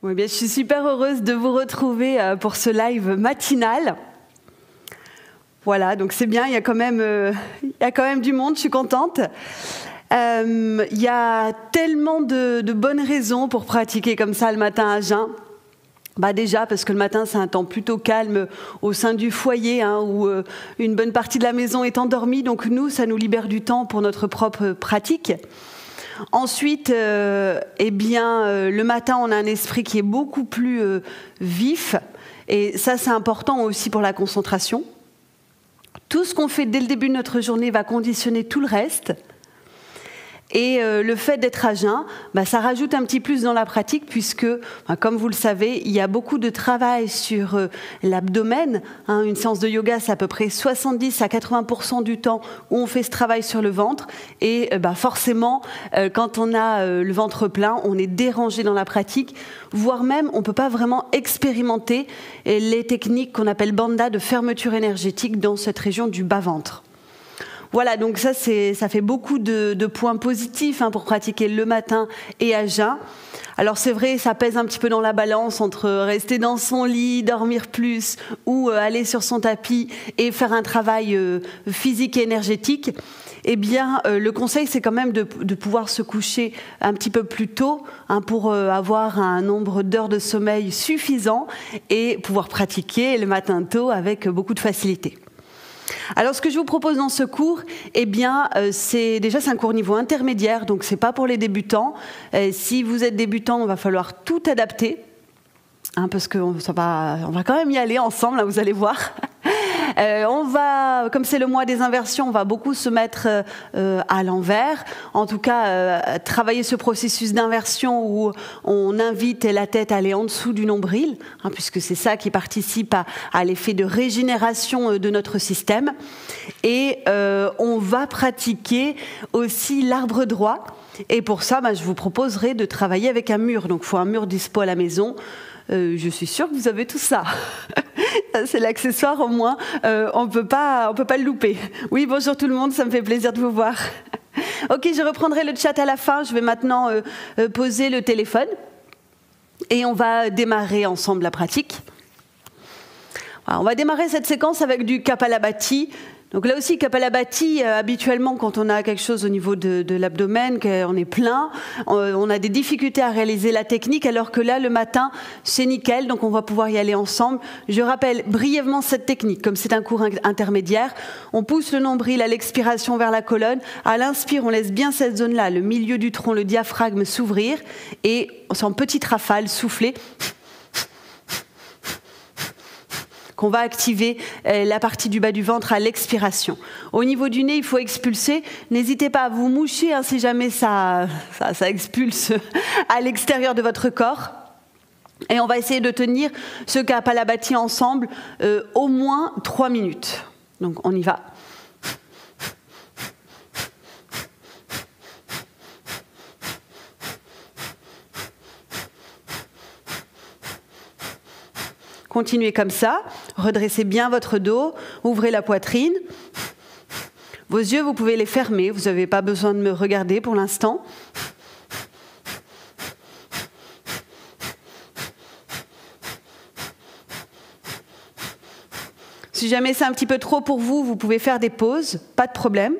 Oui, bien, je suis super heureuse de vous retrouver pour ce live matinal. Voilà, donc c'est bien, il y a quand même du monde, je suis contente. Il y a tellement de bonnes raisons pour pratiquer comme ça le matin à jeun. Déjà, parce que le matin, c'est un temps plutôt calme au sein du foyer, où une bonne partie de la maison est endormie. Donc nous, ça nous libère du temps pour notre propre pratique. Ensuite, le matin, on a un esprit qui est beaucoup plus vif. Et ça, c'est important aussi pour la concentration. Tout ce qu'on fait dès le début de notre journée va conditionner tout le reste. Et le fait d'être à jeun, ça rajoute un petit plus dans la pratique puisque, comme vous le savez, il y a beaucoup de travail sur l'abdomen. Une séance de yoga, c'est à peu près 70 à 80% du temps où on fait ce travail sur le ventre. Et forcément, quand on a le ventre plein, on est dérangé dans la pratique, voire même on ne peut pas vraiment expérimenter les techniques qu'on appelle bandha de fermeture énergétique dans cette région du bas-ventre. Voilà, donc ça fait beaucoup de points positifs pour pratiquer le matin et à jeun. Alors c'est vrai, ça pèse un petit peu dans la balance entre rester dans son lit, dormir plus ou aller sur son tapis et faire un travail physique et énergétique. Eh bien, le conseil, c'est quand même de pouvoir se coucher un petit peu plus tôt pour avoir un nombre d'heures de sommeil suffisant et pouvoir pratiquer le matin tôt avec beaucoup de facilité. Alors, ce que je vous propose dans ce cours, c'est un cours niveau intermédiaire, donc c'est pas pour les débutants. Si vous êtes débutant, il va falloir tout adapter, parce qu'on va quand même y aller ensemble, vous allez voir. Comme c'est le mois des inversions, on va beaucoup se mettre à l'envers. En tout cas, travailler ce processus d'inversion où on invite la tête à aller en dessous du nombril, puisque c'est ça qui participe à l'effet de régénération de notre système. Et on va pratiquer aussi l'arbre droit. Et pour ça, je vous proposerai de travailler avec un mur. Donc, il faut un mur dispo à la maison. Je suis sûre que vous avez tout ça. C'est l'accessoire au moins, on peut pas le louper. Oui, bonjour tout le monde, ça me fait plaisir de vous voir. Ok, je reprendrai le chat à la fin, je vais maintenant poser le téléphone et on va démarrer ensemble la pratique. Alors, on va démarrer cette séquence avec du Kapalabhati. Donc là aussi, Kapalabhati, habituellement, quand on a quelque chose au niveau de l'abdomen, qu'on est plein, on a des difficultés à réaliser la technique, alors que là, le matin, c'est nickel, donc on va pouvoir y aller ensemble. Je rappelle brièvement cette technique, comme c'est un cours intermédiaire. On pousse le nombril à l'expiration vers la colonne. À l'inspire, on laisse bien cette zone-là, le milieu du tronc, le diaphragme s'ouvrir, et en petite rafale, souffler, qu'on va activer la partie du bas du ventre à l'expiration. Au niveau du nez, il faut expulser. N'hésitez pas à vous moucher si jamais ça expulse à l'extérieur de votre corps. Et on va essayer de tenir ce Kapalabhati ensemble au moins 3 minutes. Donc on y va. Continuez comme ça, redressez bien votre dos, ouvrez la poitrine. Vos yeux, vous pouvez les fermer, vous n'avez pas besoin de me regarder pour l'instant. Si jamais c'est un petit peu trop pour vous, vous pouvez faire des pauses, pas de problème.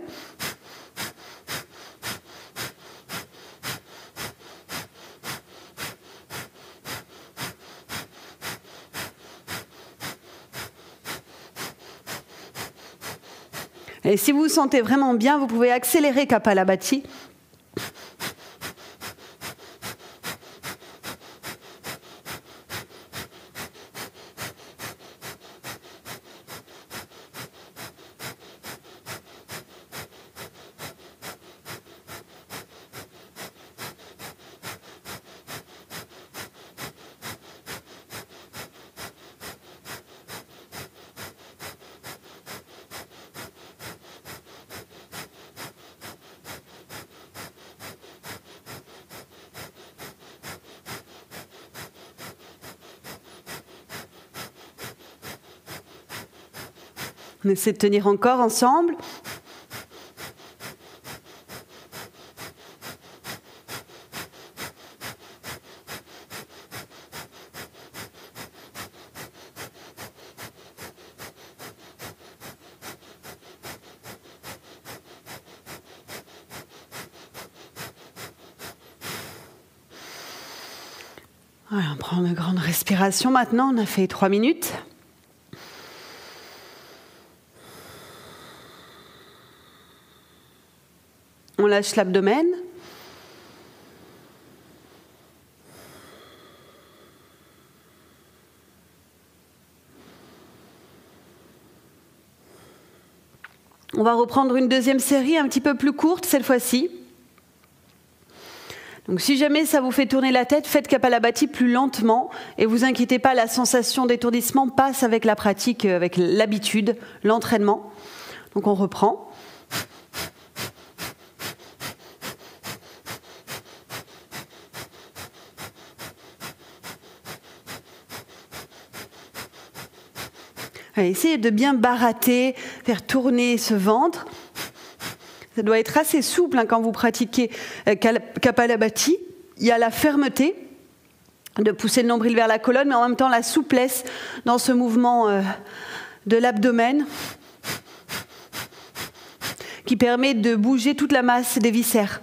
Et si vous vous sentez vraiment bien, vous pouvez accélérer Kapalabhati. On essaie de tenir encore ensemble. Voilà, on prend une grande respiration maintenant, on a fait 3 minutes. On lâche l'abdomen. On va reprendre une deuxième série un petit peu plus courte cette fois-ci. Donc si jamais ça vous fait tourner la tête, faites Kapalabhati plus lentement et vous inquiétez pas, la sensation d'étourdissement passe avec la pratique, avec l'habitude, l'entraînement. Donc on reprend. Essayez de bien barater, faire tourner ce ventre. Ça doit être assez souple quand vous pratiquez Kapalabhati. Il y a la fermeté de pousser le nombril vers la colonne, mais en même temps la souplesse dans ce mouvement de l'abdomen qui permet de bouger toute la masse des viscères.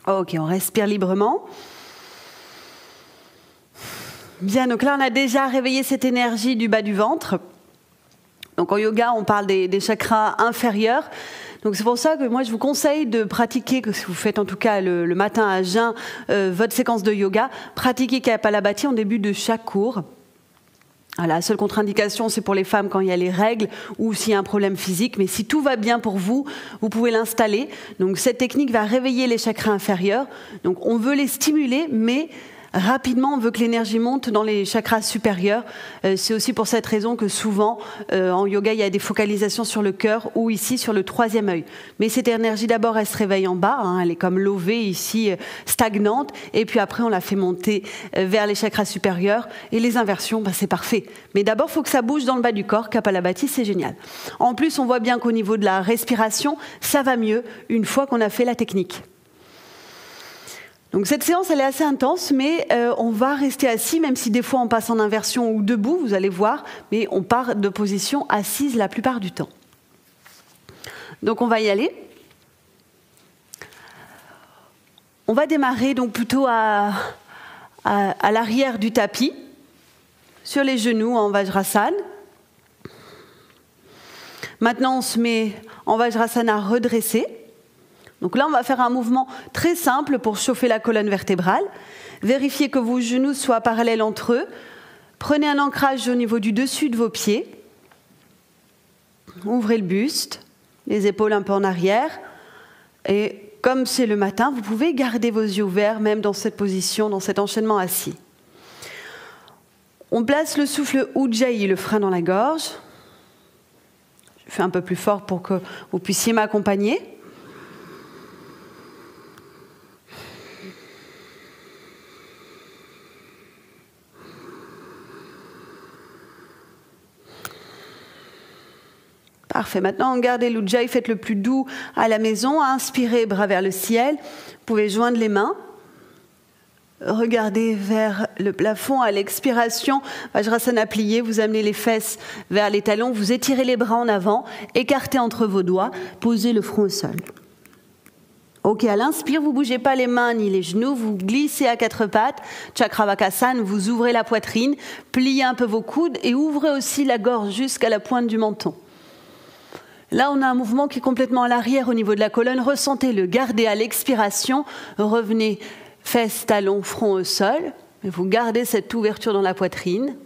Ok, on respire librement. Bien, donc là, on a déjà réveillé cette énergie du bas du ventre. Donc en yoga, on parle des chakras inférieurs. Donc c'est pour ça que moi, je vous conseille de pratiquer, que si vous faites en tout cas le matin à jeun, votre séquence de yoga, pratiquez Kapalabhati en début de chaque cours. La seule contre-indication, c'est pour les femmes quand il y a les règles ou s'il y a un problème physique. Mais si tout va bien pour vous, vous pouvez l'installer. Donc cette technique va réveiller les chakras inférieurs. Donc on veut les stimuler, mais rapidement, on veut que l'énergie monte dans les chakras supérieurs. C'est aussi pour cette raison que souvent, en yoga, il y a des focalisations sur le cœur ou ici sur le troisième œil. Mais cette énergie, d'abord, elle se réveille en bas. Elle est comme lovée ici, stagnante. Et puis après, on la fait monter vers les chakras supérieurs. Et les inversions, c'est parfait. Mais d'abord, il faut que ça bouge dans le bas du corps. Kapalabhati, c'est génial. En plus, on voit bien qu'au niveau de la respiration, ça va mieux une fois qu'on a fait la technique. Donc cette séance, elle est assez intense, mais on va rester assis, même si des fois on passe en inversion ou debout, vous allez voir, mais on part de position assise la plupart du temps. Donc on va y aller. On va démarrer donc plutôt à l'arrière du tapis, sur les genoux en Vajrasana. Maintenant, on se met en Vajrasana redressé. Donc là, on va faire un mouvement très simple pour chauffer la colonne vertébrale. Vérifiez que vos genoux soient parallèles entre eux. Prenez un ancrage au niveau du dessus de vos pieds. Ouvrez le buste, les épaules un peu en arrière. Et comme c'est le matin, vous pouvez garder vos yeux ouverts, même dans cette position, dans cet enchaînement assis. On place le souffle Ujjayi, le frein dans la gorge. Je fais un peu plus fort pour que vous puissiez m'accompagner. Parfait. Maintenant, gardez l'Ujjayi, faites le plus doux à la maison. Inspirez, bras vers le ciel. Vous pouvez joindre les mains. Regardez vers le plafond à l'expiration. Vajrasana plié, vous amenez les fesses vers les talons. Vous étirez les bras en avant, écartez entre vos doigts. Posez le front au sol. Ok, à l'inspire, vous ne bougez pas les mains ni les genoux. Vous glissez à quatre pattes. Chakravakasana, vous ouvrez la poitrine. Pliez un peu vos coudes et ouvrez aussi la gorge jusqu'à la pointe du menton. Là, on a un mouvement qui est complètement à l'arrière au niveau de la colonne. Ressentez-le. Gardez à l'expiration. Revenez fesses, talons, front au sol. Et vous gardez cette ouverture dans la poitrine.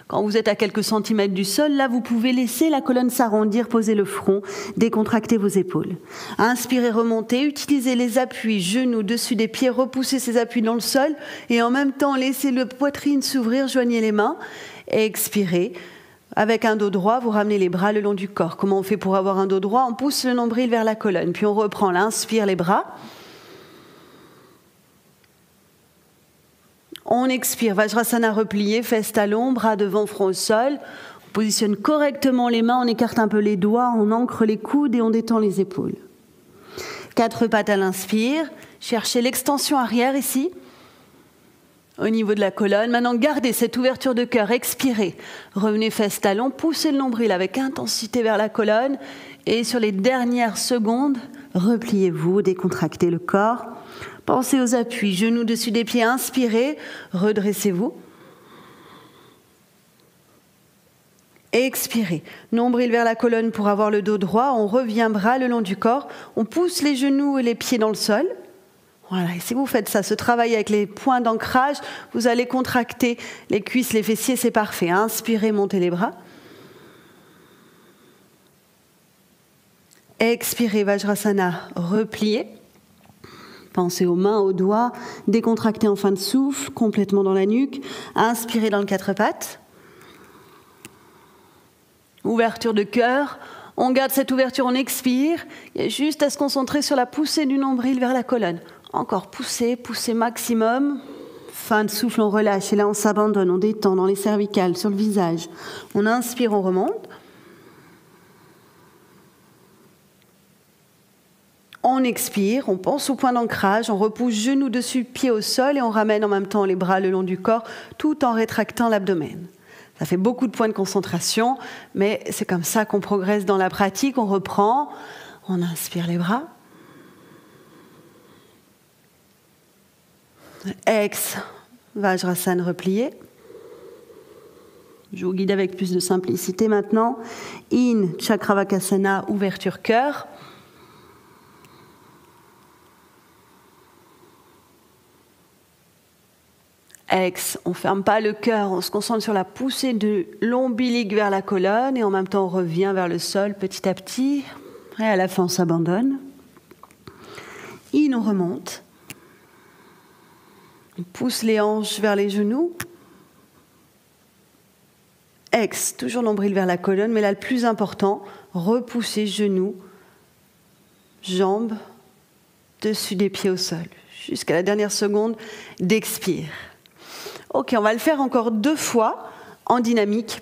Quand vous êtes à quelques centimètres du sol, là, vous pouvez laisser la colonne s'arrondir, poser le front, décontracter vos épaules. Inspirez, remontez, utilisez les appuis, genoux dessus des pieds, repoussez ces appuis dans le sol et en même temps, laissez la poitrine s'ouvrir, joignez les mains et expirez. Avec un dos droit, vous ramenez les bras le long du corps. Comment on fait pour avoir un dos droit? On pousse le nombril vers la colonne, puis on reprend, là, inspire les bras. On expire, Vajrasana replié, fesses talons, bras devant, front au sol. On positionne correctement les mains, on écarte un peu les doigts, on ancre les coudes et on détend les épaules. 4 pattes à l'inspire. Cherchez l'extension arrière ici, au niveau de la colonne. Maintenant, gardez cette ouverture de cœur, expirez. Revenez fesses talons, poussez le nombril avec intensité vers la colonne. Et sur les dernières secondes, repliez-vous, décontractez le corps. Pensez aux appuis, genoux dessus des pieds, inspirez, redressez-vous. Expirez, nombril vers la colonne pour avoir le dos droit, on revient bras le long du corps, on pousse les genoux et les pieds dans le sol. Voilà, et si vous faites ça, ce travail avec les points d'ancrage, vous allez contracter les cuisses, les fessiers, c'est parfait. Inspirez, montez les bras. Expirez, Vajrasana, repliez. Pensez aux mains, aux doigts, décontractez en fin de souffle, complètement dans la nuque. Inspirez dans le 4 pattes. Ouverture de cœur. On garde cette ouverture, on expire. Il y a juste à se concentrer sur la poussée du nombril vers la colonne. Encore pousser, pousser maximum. Fin de souffle, on relâche. Et là, on s'abandonne, on détend dans les cervicales, sur le visage. On inspire, on remonte. On expire, on pense au point d'ancrage, on repousse genoux dessus, pieds au sol et on ramène en même temps les bras le long du corps tout en rétractant l'abdomen. Ça fait beaucoup de points de concentration, mais c'est comme ça qu'on progresse dans la pratique. On reprend, on inspire les bras. Ex, Vajrasana replié. Je vous guide avec plus de simplicité maintenant. In, Chakravakasana, ouverture cœur. Ex, on ne ferme pas le cœur, on se concentre sur la poussée de l'ombilic vers la colonne et en même temps on revient vers le sol petit à petit. Et à la fin on s'abandonne. In, on remonte. On pousse les hanches vers les genoux. Ex, toujours nombril vers la colonne, mais là le plus important, repousser genoux, jambes, dessus des pieds au sol, jusqu'à la dernière seconde d'expire. Ok, on va le faire encore 2 fois en dynamique.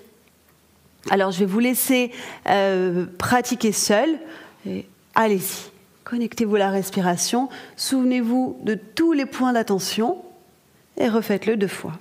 Alors, je vais vous laisser pratiquer seul. Allez-y, connectez-vous à la respiration. Souvenez-vous de tous les points d'attention et refaites-le 2 fois.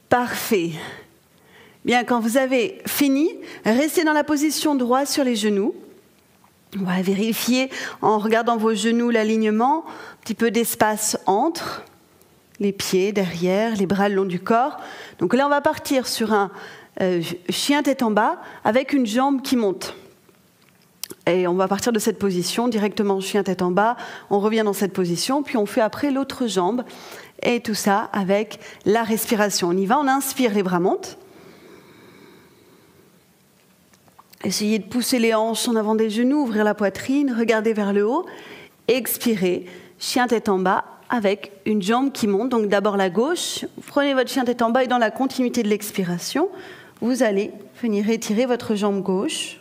Parfait. Bien, quand vous avez fini, restez dans la position droite sur les genoux. On va vérifier en regardant vos genoux l'alignement, un petit peu d'espace entre les pieds, derrière, les bras le long du corps. Donc là, on va partir sur un chien tête en bas avec une jambe qui monte. Et on va partir de cette position, directement chien tête en bas, on revient dans cette position, puis on fait après l'autre jambe. Et tout ça avec la respiration. On y va, on inspire, les bras montent. Essayez de pousser les hanches en avant des genoux, ouvrir la poitrine, regardez vers le haut. Expirez, chien tête en bas avec une jambe qui monte. Donc d'abord la gauche, vous prenez votre chien tête en bas et dans la continuité de l'expiration, vous allez venir étirer votre jambe gauche.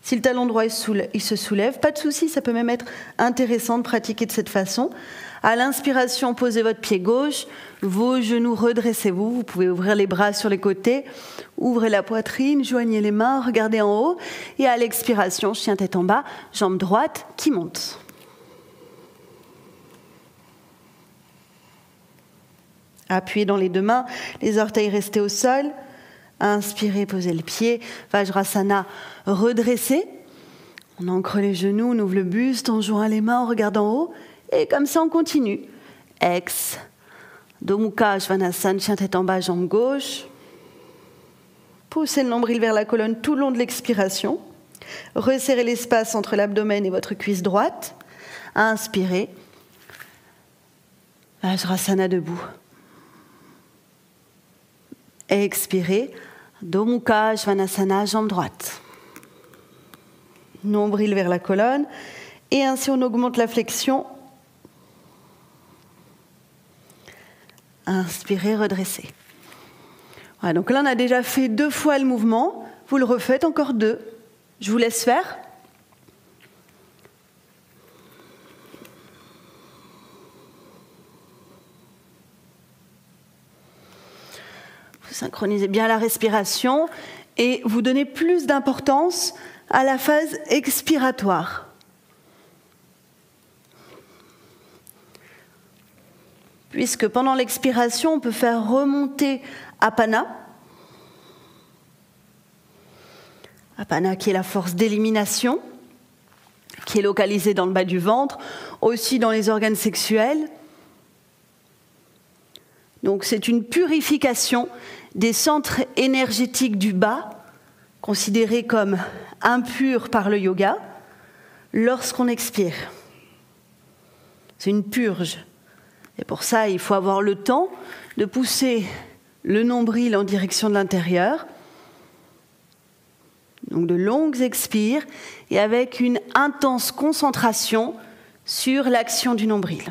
Si le talon droit il se soulève, pas de souci, ça peut même être intéressant de pratiquer de cette façon. À l'inspiration, posez votre pied gauche, vos genoux, redressez-vous. Vous pouvez ouvrir les bras sur les côtés, ouvrez la poitrine, joignez les mains, regardez en haut. Et à l'expiration, chien tête en bas, jambe droite qui monte. Appuyez dans les deux mains, les orteils restés au sol. Inspirez, posez le pied. Vajrasana, redressez. On ancre les genoux, on ouvre le buste, on joint les mains, on regarde en haut. Et comme ça, on continue. Ex, Domukha Svanasana, chien tête en bas, jambe gauche. Poussez le nombril vers la colonne tout le long de l'expiration. Resserrez l'espace entre l'abdomen et votre cuisse droite. Inspirez. Vajrasana debout. Expirez. Domukha Svanasana, jambe droite. Nombril vers la colonne. Et ainsi, on augmente la flexion. Inspirez, redressez. Voilà, donc là, on a déjà fait 2 fois le mouvement. Vous le refaites encore 2. Je vous laisse faire. Vous synchronisez bien la respiration et vous donnez plus d'importance à la phase expiratoire. Puisque pendant l'expiration, on peut faire remonter Apana. Apana qui est la force d'élimination, qui est localisée dans le bas du ventre, aussi dans les organes sexuels. Donc c'est une purification des centres énergétiques du bas, considérés comme impurs par le yoga, lorsqu'on expire. C'est une purge. Et pour ça, il faut avoir le temps de pousser le nombril en direction de l'intérieur. Donc de longues expires et avec une intense concentration sur l'action du nombril.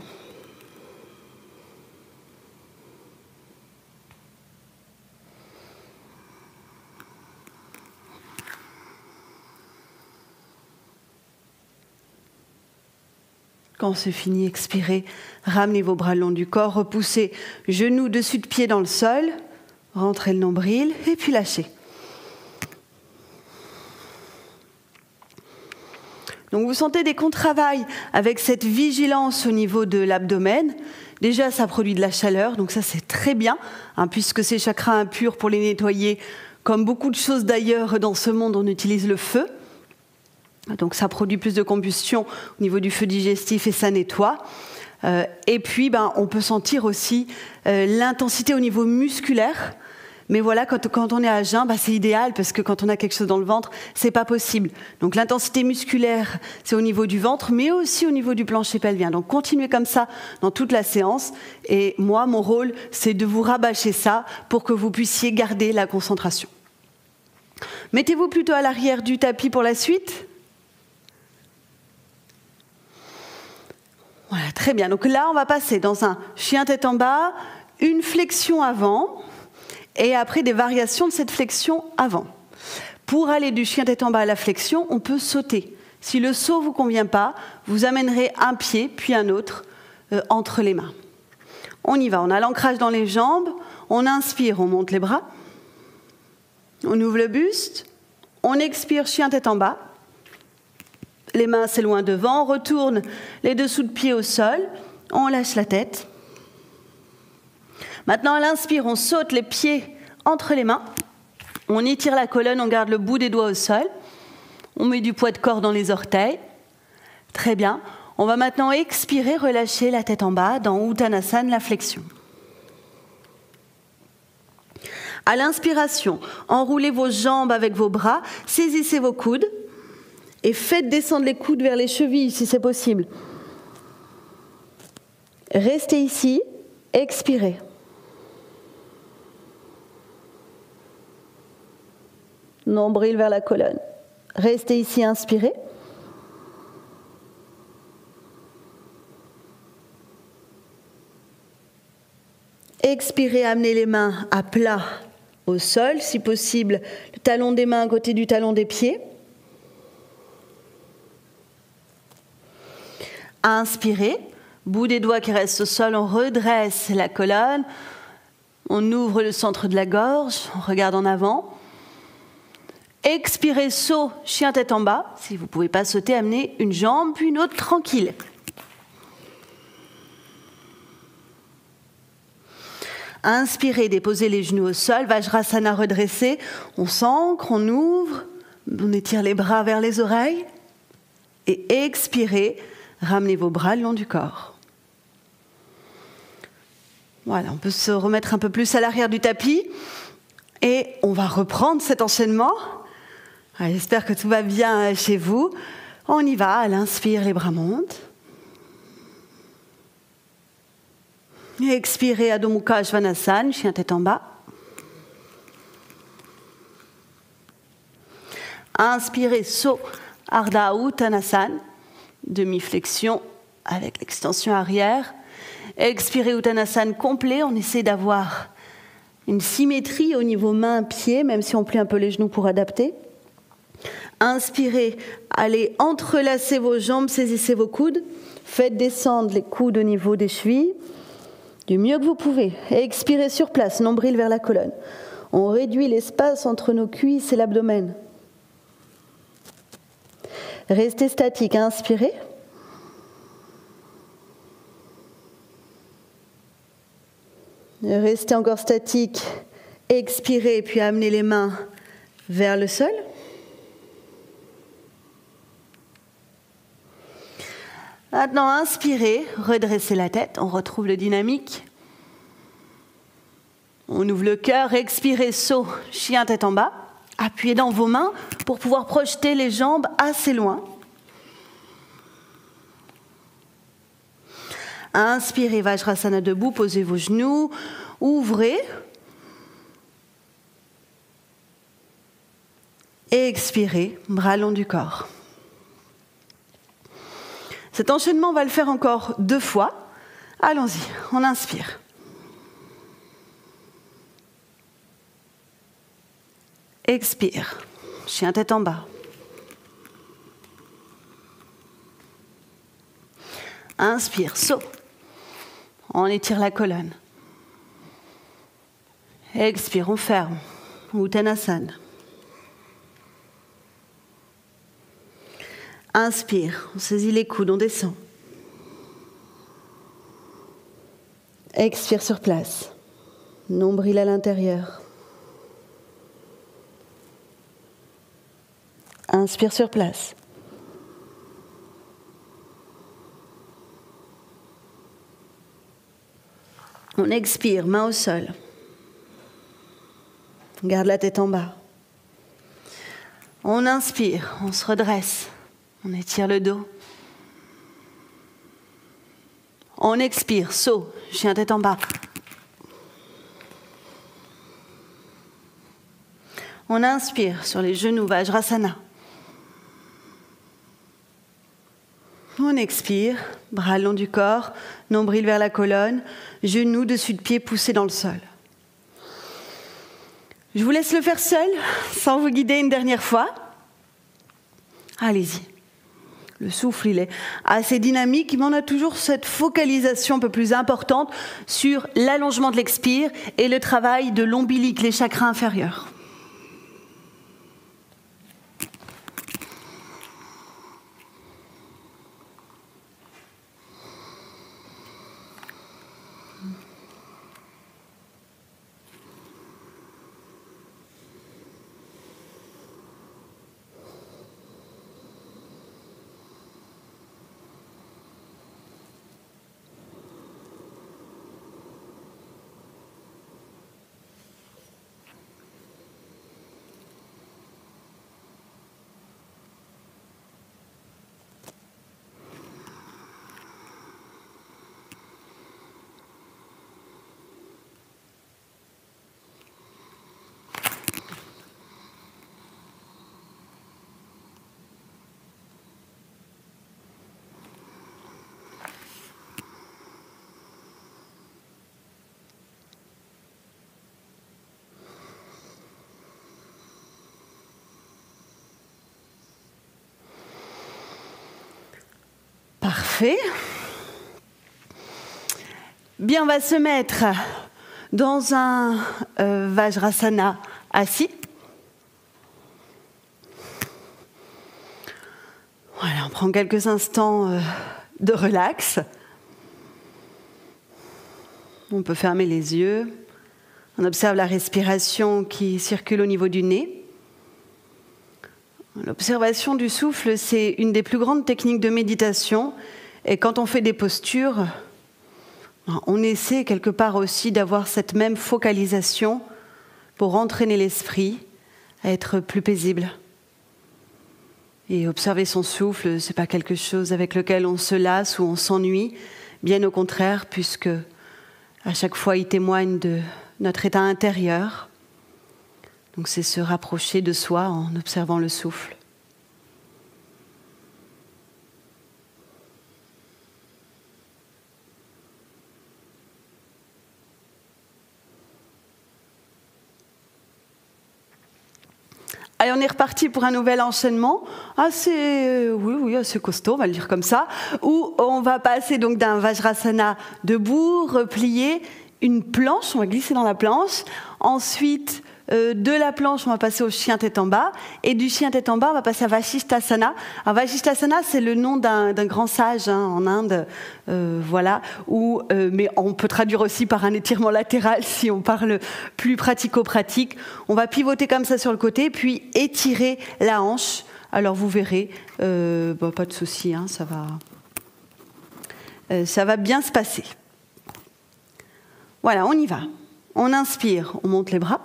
Quand c'est fini, expirez, ramenez vos bras le long du corps, repoussez genoux dessus de pied dans le sol, rentrez le nombril et puis lâchez. Donc vous sentez dès qu'on travaille avec cette vigilance au niveau de l'abdomen, déjà ça produit de la chaleur, donc ça c'est très bien, puisque ces chakras impurs, pour les nettoyer, comme beaucoup de choses d'ailleurs dans ce monde, on utilise le feu. Donc ça produit plus de combustion au niveau du feu digestif et ça nettoie. Et puis on peut sentir aussi l'intensité au niveau musculaire. Mais voilà, quand on est à jeun, c'est idéal parce que quand on a quelque chose dans le ventre, c'est pas possible. Donc l'intensité musculaire, c'est au niveau du ventre, mais aussi au niveau du plancher pelvien. Donc continuez comme ça dans toute la séance. Et moi, mon rôle, c'est de vous rabâcher ça pour que vous puissiez garder la concentration. Mettez-vous plutôt à l'arrière du tapis pour la suite. Voilà, très bien. Donc là, on va passer dans un chien tête en bas, une flexion avant, et après des variations de cette flexion avant. Pour aller du chien tête en bas à la flexion, on peut sauter. Si le saut ne vous convient pas, vous amènerez un pied, puis un autre, entre les mains. On y va, on a l'ancrage dans les jambes, on inspire, on monte les bras, on ouvre le buste, on expire, chien tête en bas. Les mains assez loin devant, on retourne les dessous de pied au sol, on lâche la tête. Maintenant, à l'inspire, on saute les pieds entre les mains. On étire la colonne, on garde le bout des doigts au sol. On met du poids de corps dans les orteils. Très bien. On va maintenant expirer, relâcher la tête en bas dans Uttanasana, la flexion. À l'inspiration, enroulez vos jambes avec vos bras, saisissez vos coudes et faites descendre les coudes vers les chevilles si c'est possible. Restez ici, expirez. Nombril vers la colonne. Restez ici, inspirez. Expirez, amenez les mains à plat au sol, si possible, le talon des mains à côté du talon des pieds. Inspirez, bout des doigts qui restent au sol, on redresse la colonne, on ouvre le centre de la gorge, on regarde en avant. Expirez, saut, chien tête en bas. Si vous ne pouvez pas sauter, amenez une jambe, puis une autre, tranquille. Inspirez, déposez les genoux au sol, Vajrasana redressé. On s'ancre, on ouvre, on étire les bras vers les oreilles. Et expirez, ramenez vos bras le long du corps. Voilà, on peut se remettre un peu plus à l'arrière du tapis. Et on va reprendre cet enchaînement. J'espère que tout va bien chez vous. On y va, à l'inspire, les bras montent. Expirez, Adho Mukha Svanasana, chien tête en bas. Inspirez, saut, Ardha Uttanasana, demi-flexion avec l'extension arrière. Expirez, Uttanasana complet, on essaie d'avoir une symétrie au niveau main-pied, même si on plie un peu les genoux pour adapter. Inspirez, allez entrelacer vos jambes, saisissez vos coudes. Faites descendre les coudes au niveau des chevilles, du mieux que vous pouvez. Expirez sur place, nombril vers la colonne. On réduit l'espace entre nos cuisses et l'abdomen. Restez statique, inspirez. Restez encore statique, expirez, puis amenez les mains vers le sol. Maintenant, inspirez, redressez la tête, on retrouve le dynamique. On ouvre le cœur, expirez, saut, chien tête en bas. Appuyez dans vos mains pour pouvoir projeter les jambes assez loin. Inspirez, Vajrasana debout, posez vos genoux, ouvrez. Et expirez, bras long du corps. Cet enchaînement, on va le faire encore 2 fois. Allons-y, on inspire. Expire, chien tête en bas. Inspire, saut. On étire la colonne. Expire, on ferme. Uttanasana. Inspire, on saisit les coudes, on descend. Expire sur place. Nombril à l'intérieur. Inspire sur place. On expire, main au sol. On garde la tête en bas. On inspire, on se redresse. On étire le dos. On expire, saut, chien tête en bas. On inspire sur les genoux, Vajrasana. On expire, bras long du corps, nombril vers la colonne, genoux dessus de pied poussés dans le sol. Je vous laisse le faire seul, sans vous guider une dernière fois. Allez-y. Le souffle, il est assez dynamique, mais on a toujours cette focalisation un peu plus importante sur l'allongement de l'expire et le travail de l'ombilic, les chakras inférieurs. Parfait. Bien, on va se mettre dans un Vajrasana assis. Voilà, on prend quelques instants de relax. On peut fermer les yeux. On observe la respiration qui circule au niveau du nez. L'observation du souffle, c'est une des plus grandes techniques de méditation. Et quand on fait des postures, on essaie quelque part aussi d'avoir cette même focalisation pour entraîner l'esprit à être plus paisible. Et observer son souffle, ce n'est pas quelque chose avec lequel on se lasse ou on s'ennuie, bien au contraire, puisque à chaque fois il témoigne de notre état intérieur. Donc c'est se rapprocher de soi en observant le souffle. Allez, on est reparti pour un nouvel enchaînement assez costaud, on va le dire comme ça, où on va passer donc d'un Vajrasana debout, replié, une planche, on va glisser dans la planche, ensuite de la planche, on va passer au chien tête en bas, et du chien tête en bas, on va passer à Vasishthasana. Alors Vasishthasana, c'est le nom d'un grand sage en Inde, voilà, mais on peut traduire aussi par un étirement latéral si on parle plus pratico-pratique. On va pivoter comme ça sur le côté, puis étirer la hanche. Alors vous verrez, pas de souci, ça va bien se passer. Voilà, on y va. On inspire, on monte les bras.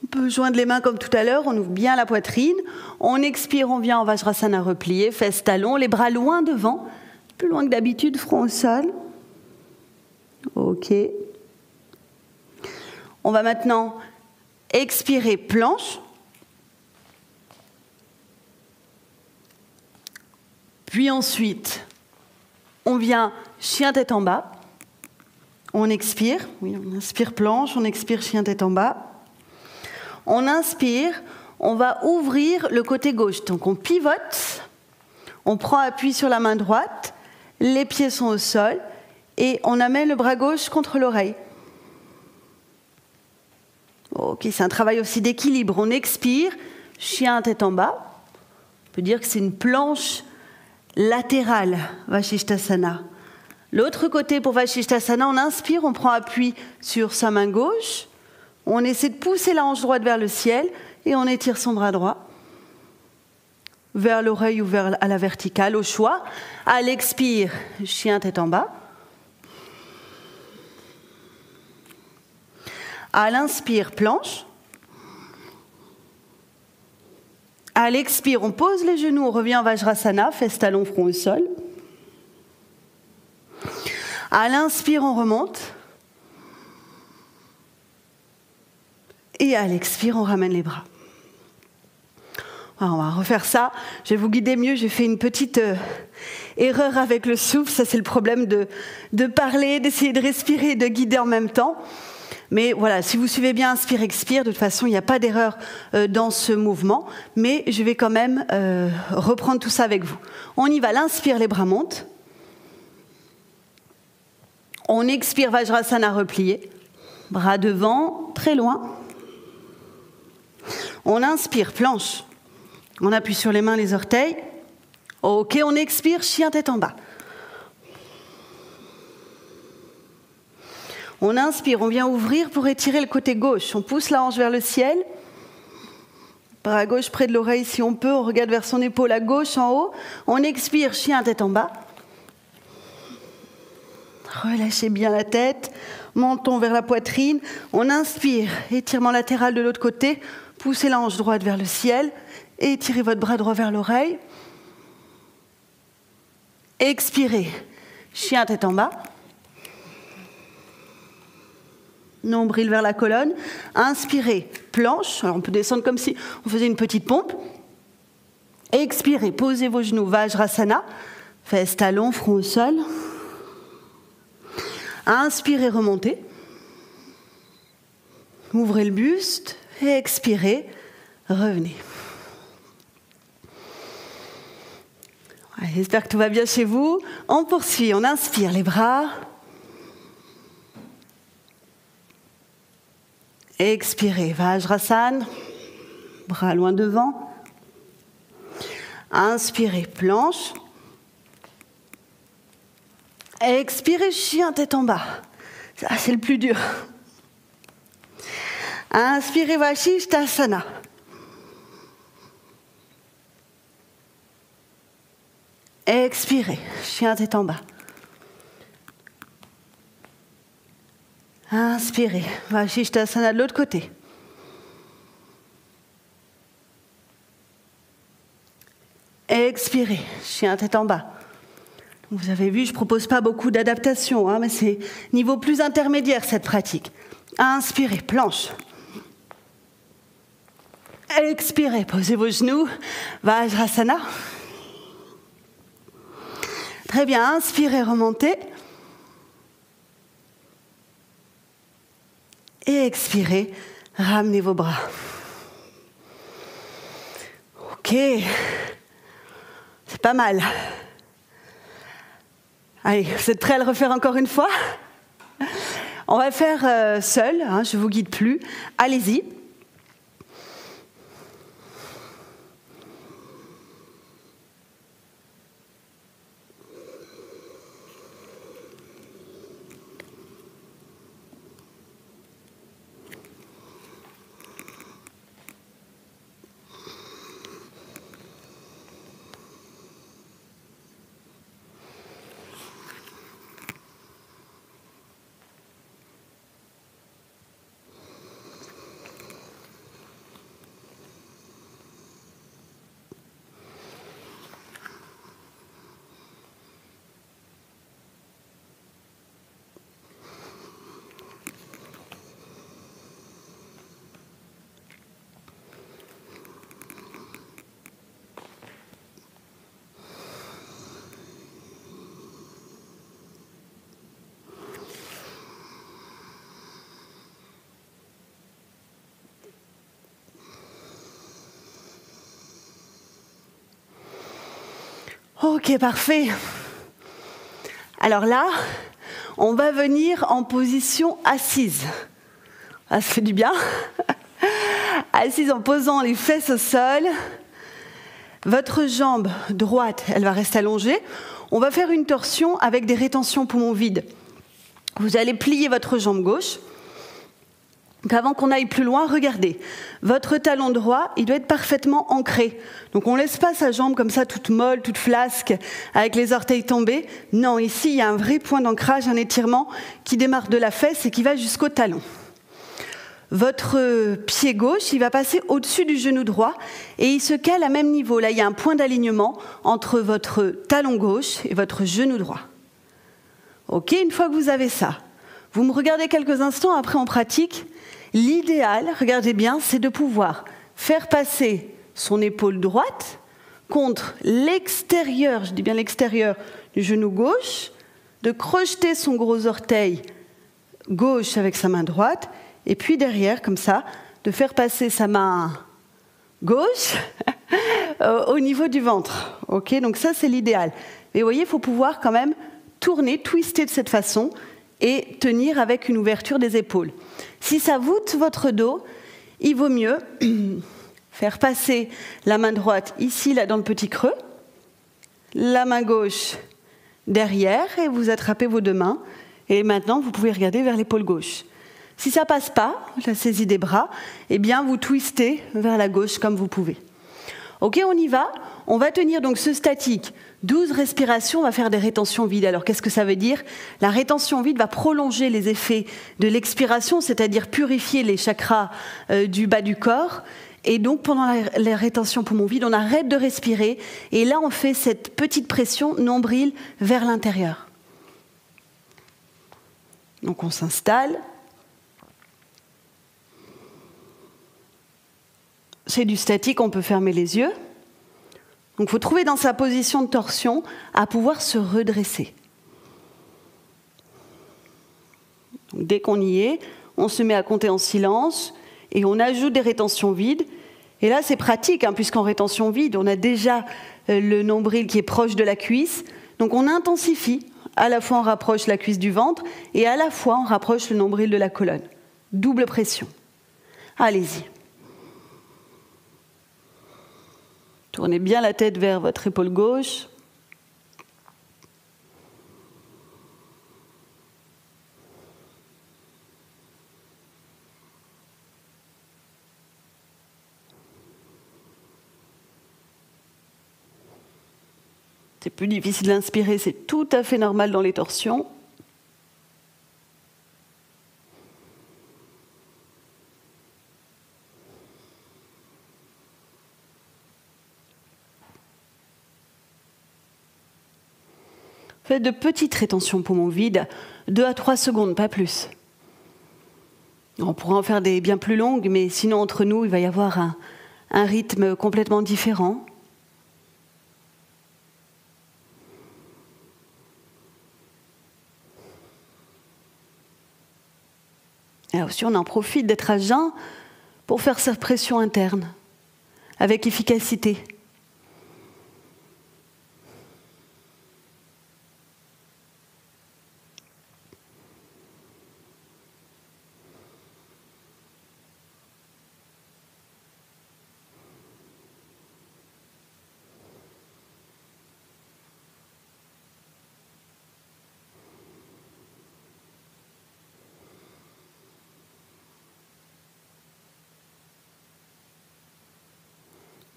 On peut joindre les mains comme tout à l'heure, on ouvre bien la poitrine. On expire, on vient en Vajrasana replié, fesses talons, les bras loin devant, plus loin que d'habitude, front au sol. Ok. On va maintenant expirer, planche. Puis ensuite, on vient chien tête en bas. On expire, on inspire planche, on expire chien tête en bas. On inspire, on va ouvrir le côté gauche. Donc on pivote, on prend appui sur la main droite, les pieds sont au sol et on amène le bras gauche contre l'oreille. Ok, c'est un travail aussi d'équilibre. On expire, chien tête en bas. On peut dire que c'est une planche latérale, Vasishthasana. L'autre côté pour Vasishthasana, on inspire, on prend appui sur sa main gauche. On essaie de pousser la hanche droite vers le ciel et on étire son bras droit vers l'oreille ou à la verticale, au choix. À l'expire, chien tête en bas. À l'inspire, planche. À l'expire, on pose les genoux, on revient en Vajrasana, fesses talons, front au sol. À l'inspire, on remonte. Et à l'expire, on ramène les bras. Alors, on va refaire ça. Je vais vous guider mieux. J'ai fait une petite erreur avec le souffle. Ça, c'est le problème de parler, d'essayer de respirer et de guider en même temps. Mais voilà, si vous suivez bien inspire, expire, de toute façon, il n'y a pas d'erreur dans ce mouvement. Mais je vais quand même reprendre tout ça avec vous. On y va. L'inspire, les bras montent. On expire, Vajrasana replié. Bras devant, très loin. On inspire, planche. On appuie sur les mains, les orteils. Ok, on expire, chien tête en bas. On inspire, on vient ouvrir pour étirer le côté gauche. On pousse la hanche vers le ciel. Bras gauche près de l'oreille si on peut. On regarde vers son épaule à gauche, en haut. On expire, chien tête en bas. Relâchez bien la tête. Menton vers la poitrine. On inspire, étirement latéral de l'autre côté. Poussez la hanche droite vers le ciel. Et étirez votre bras droit vers l'oreille. Expirez, chien tête en bas. Nombril vers la colonne. Inspirez, planche. Alors on peut descendre comme si on faisait une petite pompe. Expirez, posez vos genoux, Vajrasana. Fesses, talons, front au sol. Inspirez, remontez. Ouvrez le buste. Et expirez, revenez. J'espère que tout va bien chez vous. On poursuit, on inspire les bras. Expirez, Vajrasana, bras loin devant. Inspirez, planche. Expirez, chien, tête en bas. Ça, c'est le plus dur. Inspirez, Vasishtasana. Expirez, chien tête en bas. Inspirez, Vasishtasana de l'autre côté. Expirez, chien tête en bas. Vous avez vu, je ne propose pas beaucoup d'adaptation, mais c'est niveau plus intermédiaire cette pratique. Inspirez, planche. Expirez, posez vos genoux, Vajrasana. Très bien, inspirez, remontez. Et expirez, ramenez vos bras. Ok, c'est pas mal. Allez, vous êtes prêts à le refaire encore une fois? On va faire seul, je ne vous guide plus. Allez-y. Ok, parfait. Alors là, on va venir en position assise. Ça fait du bien. Assise en posant les fesses au sol. Votre jambe droite, elle va rester allongée. On va faire une torsion avec des rétentions poumons vides. Vous allez plier votre jambe gauche. Donc avant qu'on aille plus loin, regardez. Votre talon droit, il doit être parfaitement ancré. Donc on ne laisse pas sa jambe comme ça, toute molle, toute flasque, avec les orteils tombés. Non, ici, il y a un vrai point d'ancrage, un étirement qui démarre de la fesse et qui va jusqu'au talon. Votre pied gauche, il va passer au-dessus du genou droit et il se cale à même niveau. Là, il y a un point d'alignement entre votre talon gauche et votre genou droit. Ok, une fois que vous avez ça, vous me regardez quelques instants, après on pratique. L'idéal, regardez bien, c'est de pouvoir faire passer son épaule droite contre l'extérieur, je dis bien l'extérieur du genou gauche, de crocheter son gros orteil gauche avec sa main droite, et puis derrière, comme ça, de faire passer sa main gauche au niveau du ventre. Ok, donc ça, c'est l'idéal. Mais vous voyez, il faut pouvoir quand même tourner, twister de cette façon et tenir avec une ouverture des épaules. Si ça voûte votre dos, il vaut mieux faire passer la main droite ici, là, dans le petit creux, la main gauche derrière, et vous attrapez vos deux mains. Et maintenant, vous pouvez regarder vers l'épaule gauche. Si ça ne passe pas, la saisie des bras, eh bien, vous twistez vers la gauche comme vous pouvez. Ok, on y va. On va tenir donc ce statique. 12 respirations, on va faire des rétentions vides. Alors, qu'est-ce que ça veut dire? La rétention vide va prolonger les effets de l'expiration, c'est-à-dire purifier les chakras du bas du corps. Et donc, pendant la rétention poumon vide, on arrête de respirer. Et là, on fait cette petite pression nombril vers l'intérieur. Donc, on s'installe. C'est du statique, on peut fermer les yeux. Donc il faut trouver dans sa position de torsion à pouvoir se redresser. Donc, dès qu'on y est, on se met à compter en silence et on ajoute des rétentions vides. Et là, c'est pratique, puisqu'en rétention vide, on a déjà le nombril qui est proche de la cuisse. Donc on intensifie. À la fois on rapproche la cuisse du ventre et à la fois on rapproche le nombril de la colonne. Double pression. Allez-y. Tournez bien la tête vers votre épaule gauche. C'est plus difficile d'inspirer, c'est tout à fait normal dans les torsions. Faites de petites rétentions poumons vides, 2 à 3 secondes, pas plus. On pourrait en faire des bien plus longues, mais sinon entre nous, il va y avoir un rythme complètement différent. Et aussi, on en profite d'être à jeun pour faire cette pression interne, avec efficacité.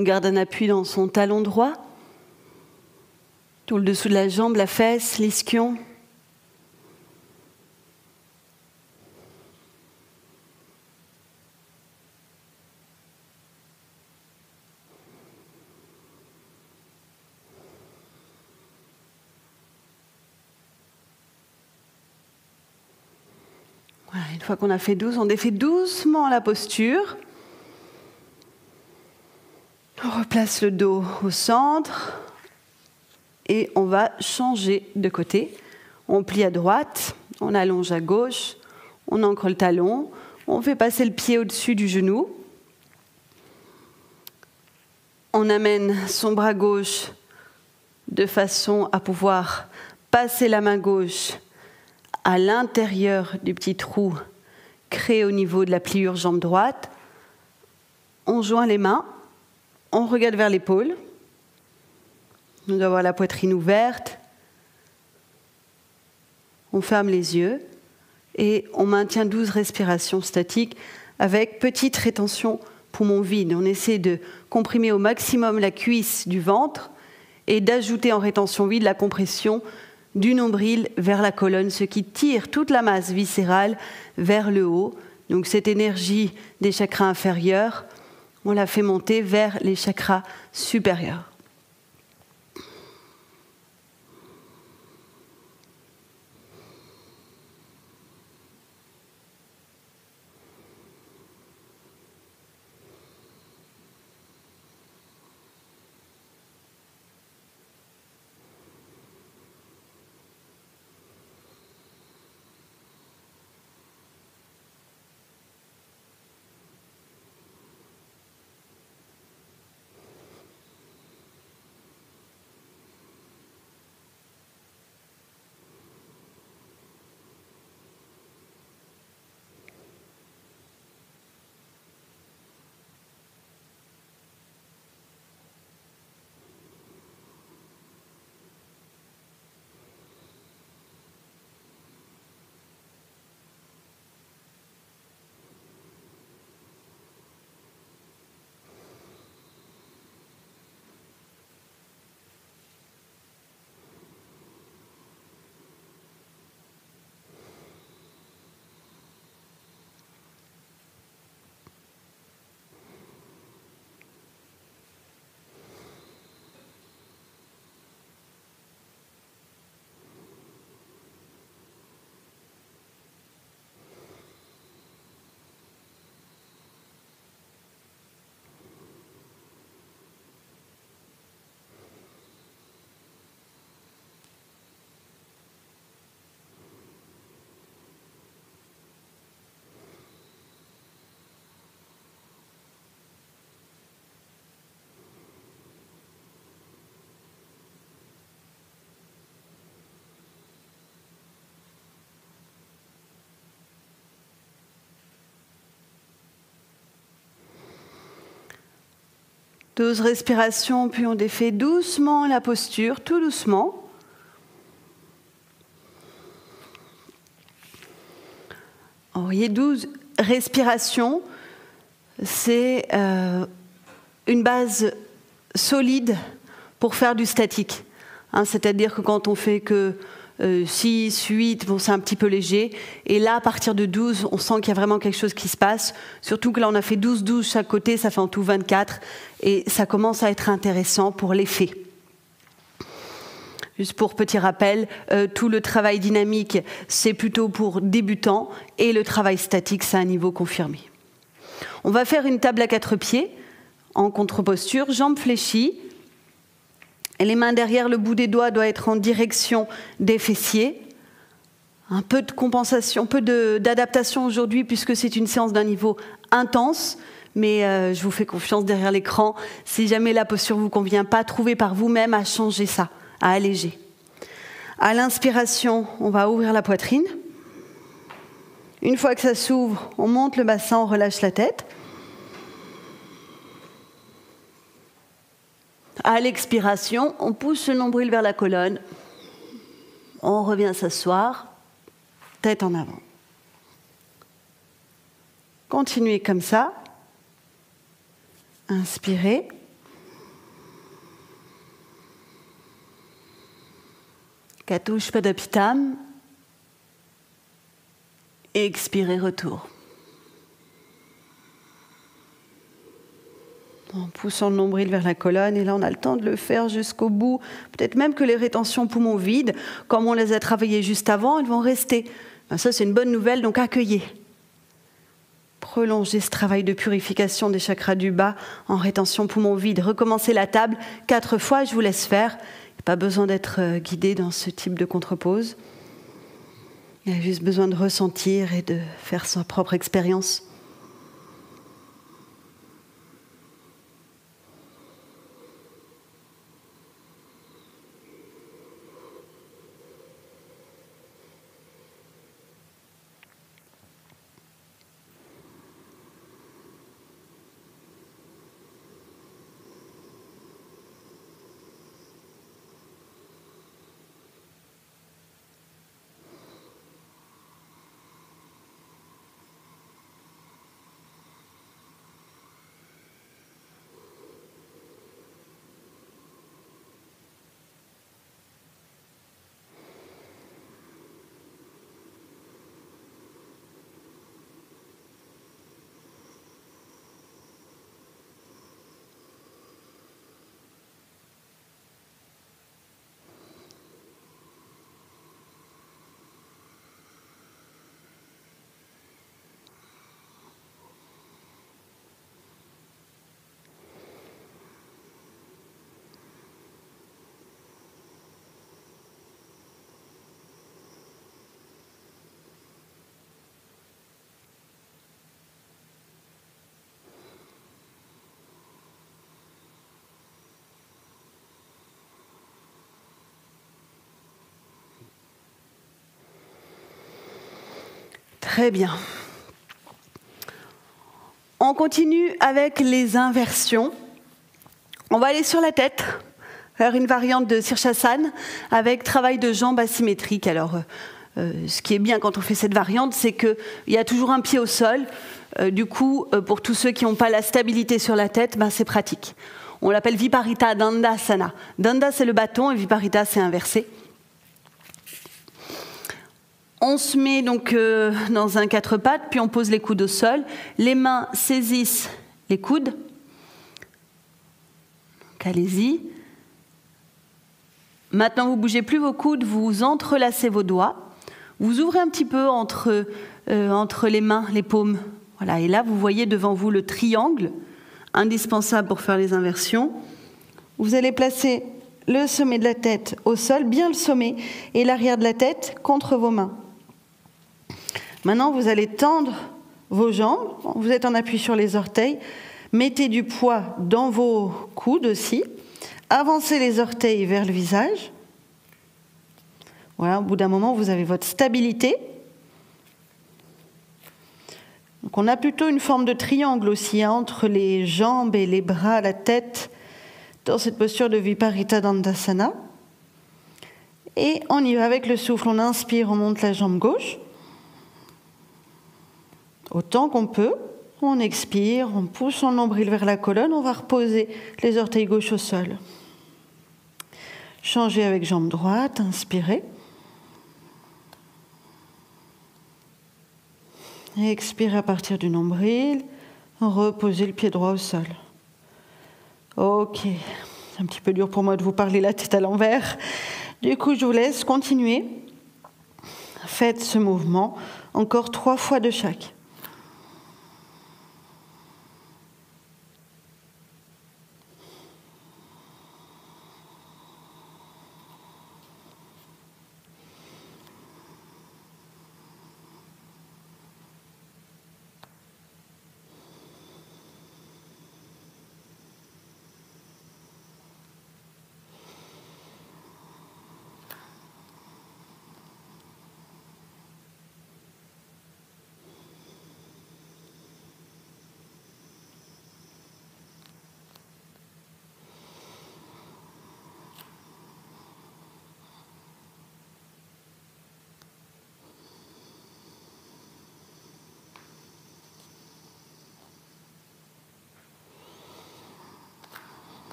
On garde un appui dans son talon droit, tout le dessous de la jambe, la fesse, l'ischio. Voilà, une fois qu'on a fait 12, on défait doucement la posture. On replace le dos au centre et on va changer de côté. On plie à droite, on allonge à gauche, on ancre le talon, on fait passer le pied au-dessus du genou. On amène son bras gauche de façon à pouvoir passer la main gauche à l'intérieur du petit trou créé au niveau de la pliure jambe droite. On joint les mains. On regarde vers l'épaule. On doit avoir la poitrine ouverte. On ferme les yeux et on maintient 12 respirations statiques avec petite rétention poumon vide. On essaie de comprimer au maximum la cuisse du ventre et d'ajouter en rétention vide la compression du nombril vers la colonne, ce qui tire toute la masse viscérale vers le haut. Donc cette énergie des chakras inférieurs, on la fait monter vers les chakras supérieurs. 12 respirations, puis on défait doucement la posture, tout doucement. Vous voyez, 12 respirations, c'est une base solide pour faire du statique. C'est-à-dire que quand on fait que 6, 8, bon, c'est un petit peu léger. Et là, à partir de 12, on sent qu'il y a vraiment quelque chose qui se passe. Surtout que là, on a fait 12 chaque côté, ça fait en tout 24. Et ça commence à être intéressant pour l'effet. Juste pour petit rappel, tout le travail dynamique, c'est plutôt pour débutants. Et le travail statique, c'est à un niveau confirmé. On va faire une table à 4 pieds, en contre-posture, jambes fléchies. Et les mains derrière, le bout des doigts doit être en direction des fessiers. Un peu de compensation, un peu d'adaptation aujourd'hui, puisque c'est une séance d'un niveau intense. Mais je vous fais confiance derrière l'écran. Si jamais la posture ne vous convient pas, trouvez par vous-même à changer ça, à alléger. À l'inspiration, on va ouvrir la poitrine. Une fois que ça s'ouvre, on monte le bassin, on relâche la tête. À l'expiration, on pousse le nombril vers la colonne. On revient s'asseoir, tête en avant. Continuez comme ça. Inspirez. Katusha Padapitam. Expirez, retour. En poussant le nombril vers la colonne, et là on a le temps de le faire jusqu'au bout. Peut-être même que les rétentions poumons vides, comme on les a travaillées juste avant, elles vont rester. Ça c'est une bonne nouvelle, donc accueillez. Prolongez ce travail de purification des chakras du bas en rétention poumons vides. Recommencez la table 4 fois, je vous laisse faire. Il n'y a pas besoin d'être guidé dans ce type de contre-pose. Il y a juste besoin de ressentir et de faire sa propre expérience. Très bien. On continue avec les inversions. On va aller sur la tête, faire une variante de Sirsasana avec travail de jambes asymétriques. Alors, ce qui est bien quand on fait cette variante, c'est qu'il y a toujours un pied au sol. Du coup, pour tous ceux qui n'ont pas la stabilité sur la tête, c'est pratique. On l'appelle Viparita Dandasana. Danda, c'est le bâton et Viparita, c'est inversé. On se met donc dans un 4 pattes, puis on pose les coudes au sol. Les mains saisissent les coudes. Donc allez-y. Maintenant, vous ne bougez plus vos coudes, vous entrelacez vos doigts. Vous ouvrez un petit peu entre les mains, les paumes. Voilà. Et là, vous voyez devant vous le triangle, indispensable pour faire les inversions. Vous allez placer le sommet de la tête au sol, bien le sommet, et l'arrière de la tête contre vos mains. Maintenant, vous allez tendre vos jambes, vous êtes en appui sur les orteils, mettez du poids dans vos coudes aussi, avancez les orteils vers le visage. Voilà, au bout d'un moment, vous avez votre stabilité. Donc on a plutôt une forme de triangle aussi entre les jambes et les bras, la tête, dans cette posture de Viparita Dandasana. Et on y va avec le souffle. On inspire, on monte la jambe gauche. Autant qu'on peut. On expire, on pousse son nombril vers la colonne. On va reposer les orteils gauche au sol. Changez avec jambe droite, inspirez. Et expirez à partir du nombril. Reposez le pied droit au sol. Ok, c'est un petit peu dur pour moi de vous parler la tête à l'envers. Du coup, je vous laisse continuer. Faites ce mouvement encore 3 fois de chaque.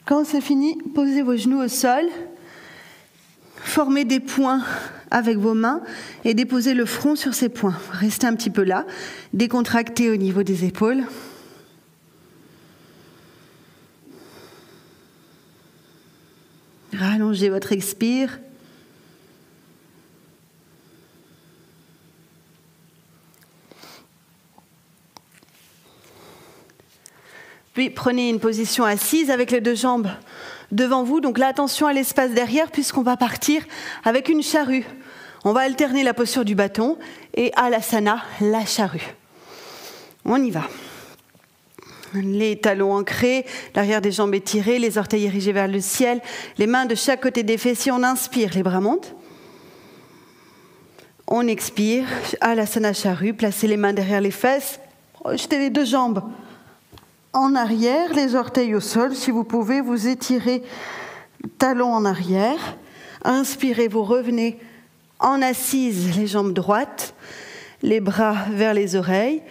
Quand c'est fini, posez vos genoux au sol, formez des points avec vos mains et déposez le front sur ces points. Restez un petit peu là, décontractez au niveau des épaules. Rallongez votre expire. Puis prenez une position assise avec les 2 jambes devant vous. Donc là, attention à l'espace derrière puisqu'on va partir avec une charrue. On va alterner la posture du bâton et Alasana, la charrue. On y va. Les talons ancrés, l'arrière des jambes étirées, les orteils érigés vers le ciel, les mains de chaque côté des fessiers. On inspire, les bras montent. On expire, Alasana charrue, placez les mains derrière les fesses, projetez les 2 jambes en arrière, les orteils au sol. Si vous pouvez, vous étirez talons en arrière. Inspirez, vous revenez en assise, les jambes droites, les bras vers les oreilles.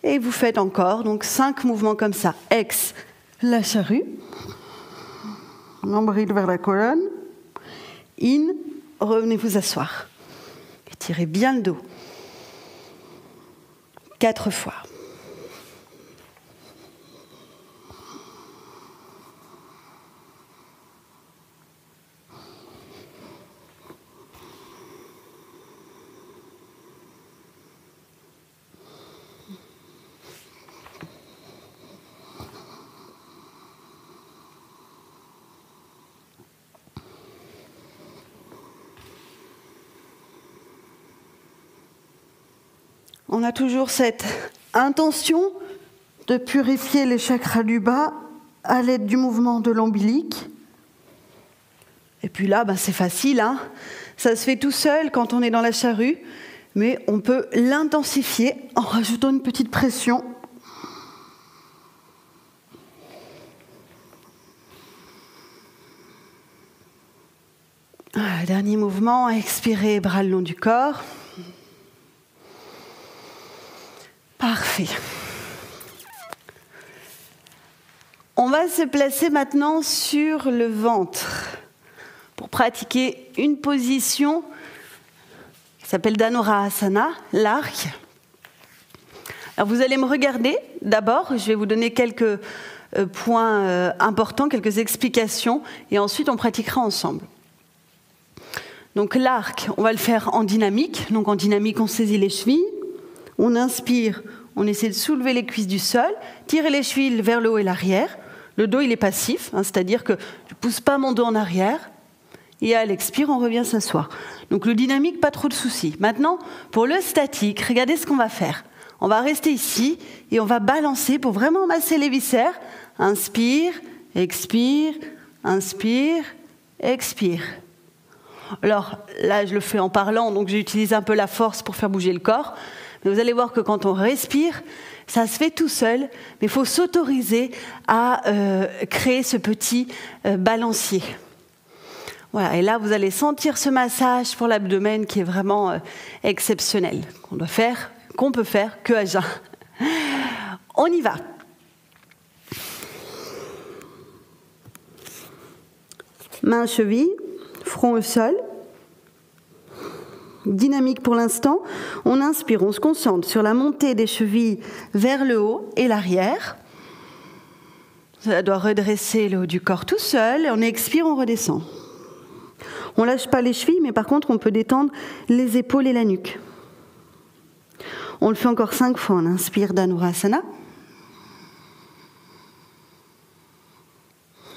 Et vous faites encore donc 5 mouvements comme ça. Ex, la charrue. Nombril vers la colonne. In, revenez vous asseoir. Étirez bien le dos. 4 fois. On a toujours cette intention de purifier les chakras du bas à l'aide du mouvement de l'ombilic. Et puis là, c'est facile, hein. Ça se fait tout seul quand on est dans la charrue, mais on peut l'intensifier en rajoutant une petite pression. Voilà, dernier mouvement, expirez, bras le long du corps. Parfait. On va se placer maintenant sur le ventre pour pratiquer une position qui s'appelle Dhanurasana, l'arc. Alors vous allez me regarder d'abord, je vais vous donner quelques points importants, quelques explications, et ensuite on pratiquera ensemble. Donc l'arc, on va le faire en dynamique. Donc en dynamique, on saisit les chevilles. On inspire, on essaie de soulever les cuisses du sol, tirer les chevilles vers le haut et l'arrière. Le dos, il est passif, c'est-à-dire que je ne pousse pas mon dos en arrière. Et à l'expire, on revient s'asseoir. Donc le dynamique, pas trop de soucis. Maintenant, pour le statique, regardez ce qu'on va faire. On va rester ici et on va balancer pour vraiment masser les viscères. Inspire, expire, inspire, expire. Alors là, je le fais en parlant, donc j'utilise un peu la force pour faire bouger le corps. Mais vous allez voir que quand on respire, ça se fait tout seul, mais il faut s'autoriser à créer ce petit balancier. Voilà, et là, vous allez sentir ce massage pour l'abdomen qui est vraiment exceptionnel, qu'on peut faire que à jeun. On y va. Mains, chevilles, front au sol. Dynamique pour l'instant. On inspire, on se concentre sur la montée des chevilles vers le haut et l'arrière. Ça doit redresser le haut du corps tout seul. Et on expire, on redescend. On ne lâche pas les chevilles, mais par contre, on peut détendre les épaules et la nuque. On le fait encore 5 fois. On inspire Dhanurasana.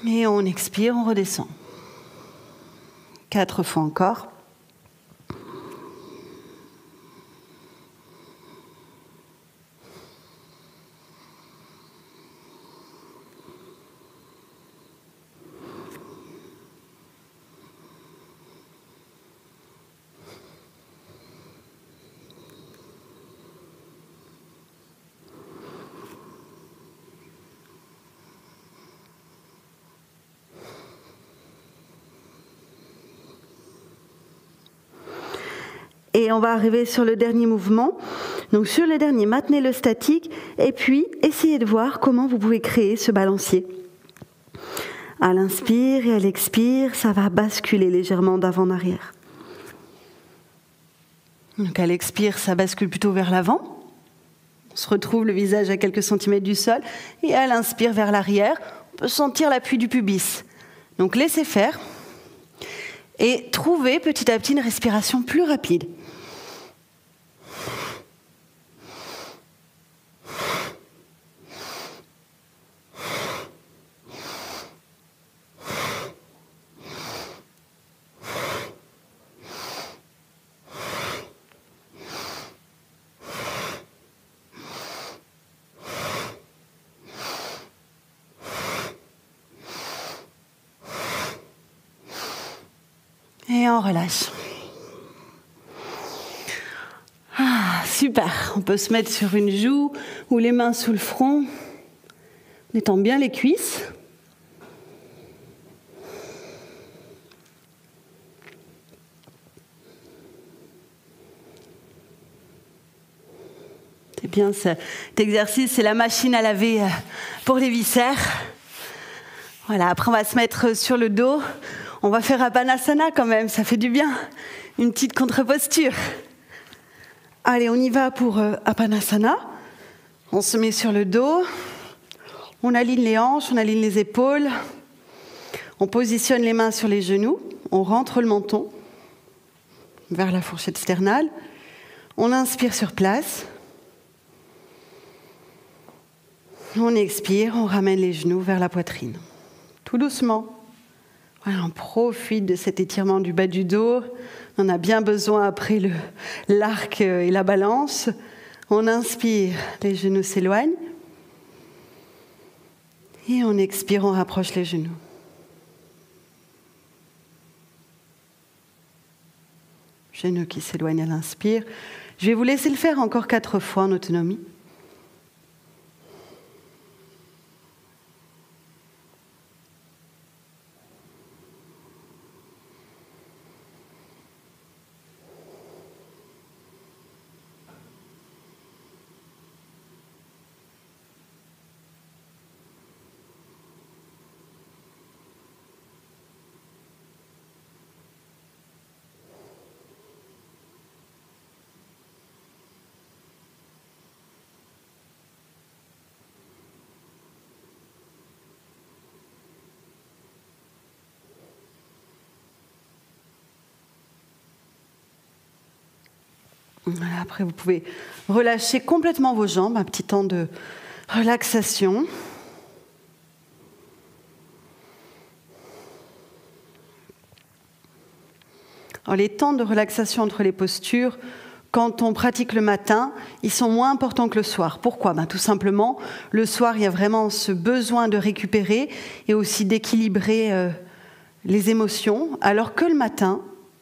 Et on expire, on redescend. 4 fois encore. Et on va arriver sur le dernier mouvement. Donc sur le dernier, maintenez le statique et puis essayez de voir comment vous pouvez créer ce balancier. À l'inspire et à l'expire, ça va basculer légèrement d'avant en arrière. Donc à l'expire, ça bascule plutôt vers l'avant. On se retrouve le visage à quelques centimètres du sol. Et à l'inspire vers l'arrière, on peut sentir l'appui du pubis. Donc laissez faire et trouvez petit à petit une respiration plus rapide. Et on relâche. Ah, super. On peut se mettre sur une joue ou les mains sous le front. On étend bien les cuisses. C'est bien cet exercice, c'est la machine à laver pour les viscères. Voilà, après on va se mettre sur le dos. On va faire Apanasana quand même, ça fait du bien. Une petite contre-posture. Allez, on y va pour Apanasana. On se met sur le dos. On aligne les hanches, on aligne les épaules. On positionne les mains sur les genoux. On rentre le menton vers la fourchette sternale. On inspire sur place. On expire, on ramène les genoux vers la poitrine. Tout doucement. Voilà, on profite de cet étirement du bas du dos. On en a bien besoin après l'arc et la balance. On inspire, les genoux s'éloignent. Et on expire, on rapproche les genoux. Genoux qui s'éloignent à l'inspire. Je vais vous laisser le faire encore 4 fois en autonomie. Voilà, après, vous pouvez relâcher complètement vos jambes, un petit temps de relaxation. Alors, les temps de relaxation entre les postures, quand on pratique le matin, ils sont moins importants que le soir. Pourquoi ? Tout simplement, le soir, il y a vraiment ce besoin de récupérer et aussi d'équilibrer les émotions, alors que le matin,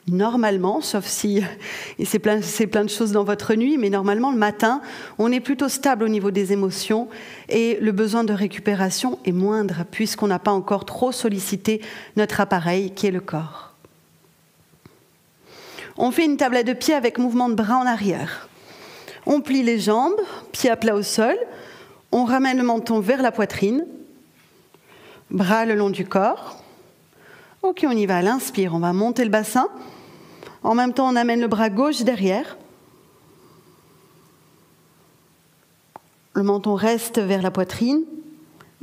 normalement, sauf si c'est plein de choses dans votre nuit, mais normalement, le matin, on est plutôt stable au niveau des émotions et le besoin de récupération est moindre puisqu'on n'a pas encore trop sollicité notre appareil qui est le corps. On fait une tablette de pied avec mouvement de bras en arrière. On plie les jambes, pieds à plat au sol, on ramène le menton vers la poitrine, bras le long du corps. Ok, on y va, à l'inspire, on va monter le bassin. En même temps, on amène le bras gauche derrière. Le menton reste vers la poitrine.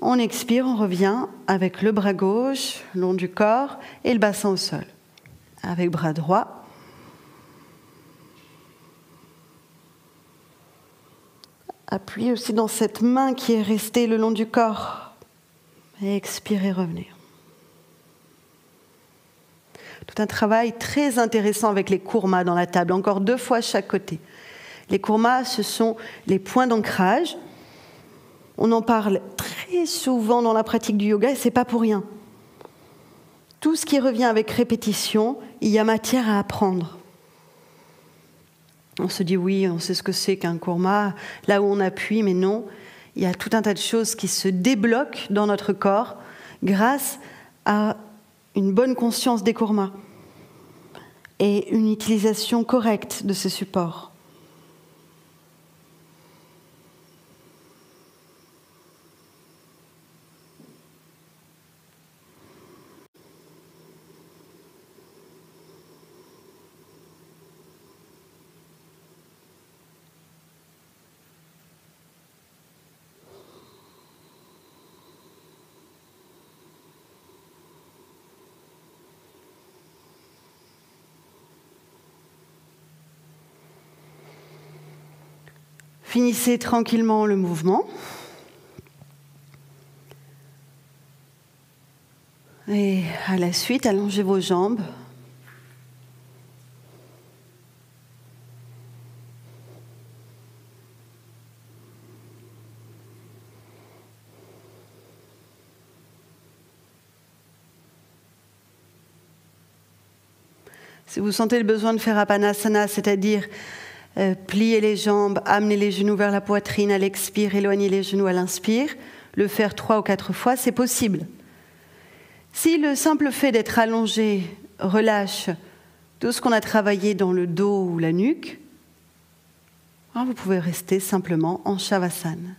On expire, on revient avec le bras gauche, le long du corps, et le bassin au sol. Avec bras droit. Appuyez aussi dans cette main qui est restée le long du corps. Et expirez, revenez. Tout un travail très intéressant avec les kurmas dans la table, encore 2 fois à chaque côté. Les kurmas, ce sont les points d'ancrage. On en parle très souvent dans la pratique du yoga et ce n'est pas pour rien. Tout ce qui revient avec répétition, il y a matière à apprendre. On se dit oui, on sait ce que c'est qu'un kurma, là où on appuie, mais non. Il y a tout un tas de choses qui se débloquent dans notre corps grâce à une bonne conscience des kurmas et une utilisation correcte de ces supports. Finissez tranquillement le mouvement. Et à la suite, allongez vos jambes. Si vous sentez le besoin de faire Apanasana, c'est-à-dire plier les jambes, amener les genoux vers la poitrine à l'expire, éloigner les genoux à l'inspire, le faire 3 ou 4 fois, c'est possible. Si le simple fait d'être allongé relâche tout ce qu'on a travaillé dans le dos ou la nuque, vous pouvez rester simplement en Shavasana.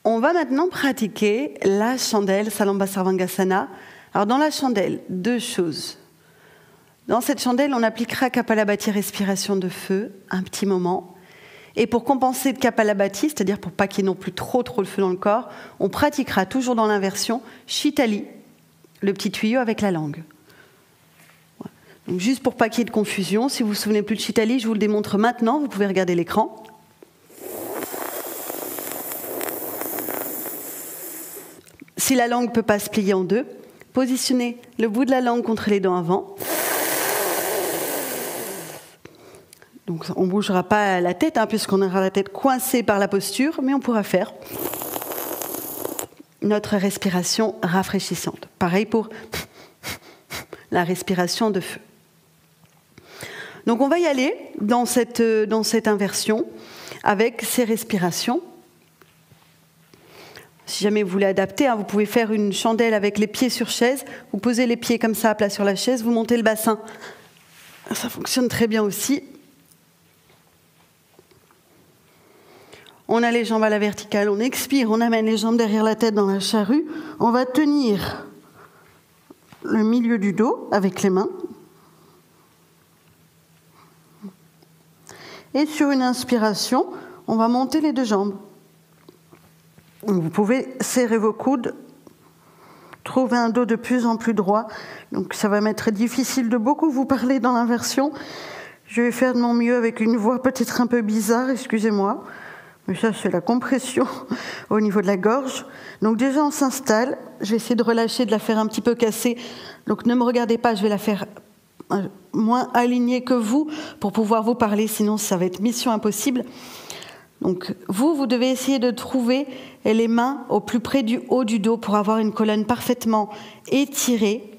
On va maintenant pratiquer la chandelle Salamba Sarvangasana. Alors dans la chandelle, 2 choses. Dans cette chandelle, on appliquera Kapalabhati, respiration de feu, un petit moment. Et pour compenser le Kapalabhati, c'est-à-dire pour pas qu'il y ait non plus trop le feu dans le corps, on pratiquera toujours dans l'inversion Shitali, le petit tuyau avec la langue. Donc juste pour pas qu'il y ait de confusion, si vous vous souvenez plus de Shitali, je vous le démontre maintenant, vous pouvez regarder l'écran. Si la langue ne peut pas se plier en 2, positionnez le bout de la langue contre les dents avant. Donc on ne bougera pas la tête, puisqu'on aura la tête coincée par la posture, mais on pourra faire notre respiration rafraîchissante. Pareil pour la respiration de feu. Donc on va y aller dans cette inversion avec ces respirations. Si jamais vous voulez adapter, vous pouvez faire une chandelle avec les pieds sur chaise. Vous posez les pieds comme ça à plat sur la chaise, vous montez le bassin. Ça fonctionne très bien aussi. On a les jambes à la verticale, on expire, on amène les jambes derrière la tête dans la charrue. On va tenir le milieu du dos avec les mains. Et sur une inspiration, on va monter les 2 jambes. Vous pouvez serrer vos coudes, trouver un dos de plus en plus droit. Donc ça va m'être difficile de beaucoup vous parler dans l'inversion. Je vais faire de mon mieux avec une voix peut-être un peu bizarre, excusez-moi. Mais ça, c'est la compression au niveau de la gorge. Donc déjà, on s'installe. Je vais essayer de relâcher, de la faire un petit peu cassée. Donc ne me regardez pas, je vais la faire moins alignée que vous pour pouvoir vous parler, sinon ça va être mission impossible. Donc vous devez essayer de trouver les mains au plus près du haut du dos pour avoir une colonne parfaitement étirée.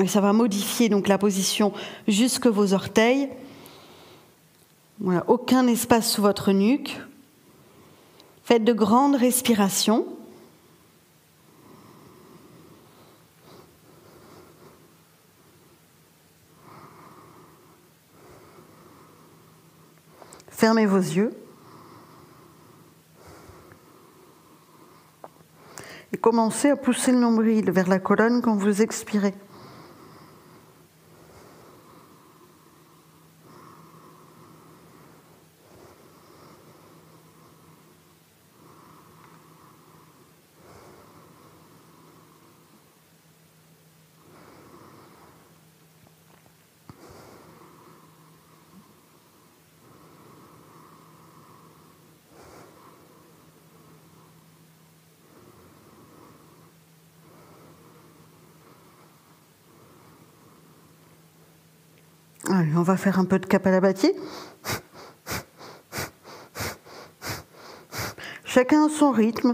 Et ça va modifier donc la position jusque vos orteils. Voilà, aucun espace sous votre nuque. Faites de grandes respirations. Fermez vos yeux. Et commencez à pousser le nombril vers la colonne quand vous expirez. Allez, on va faire un peu de Kapalabhati. Chacun à son rythme.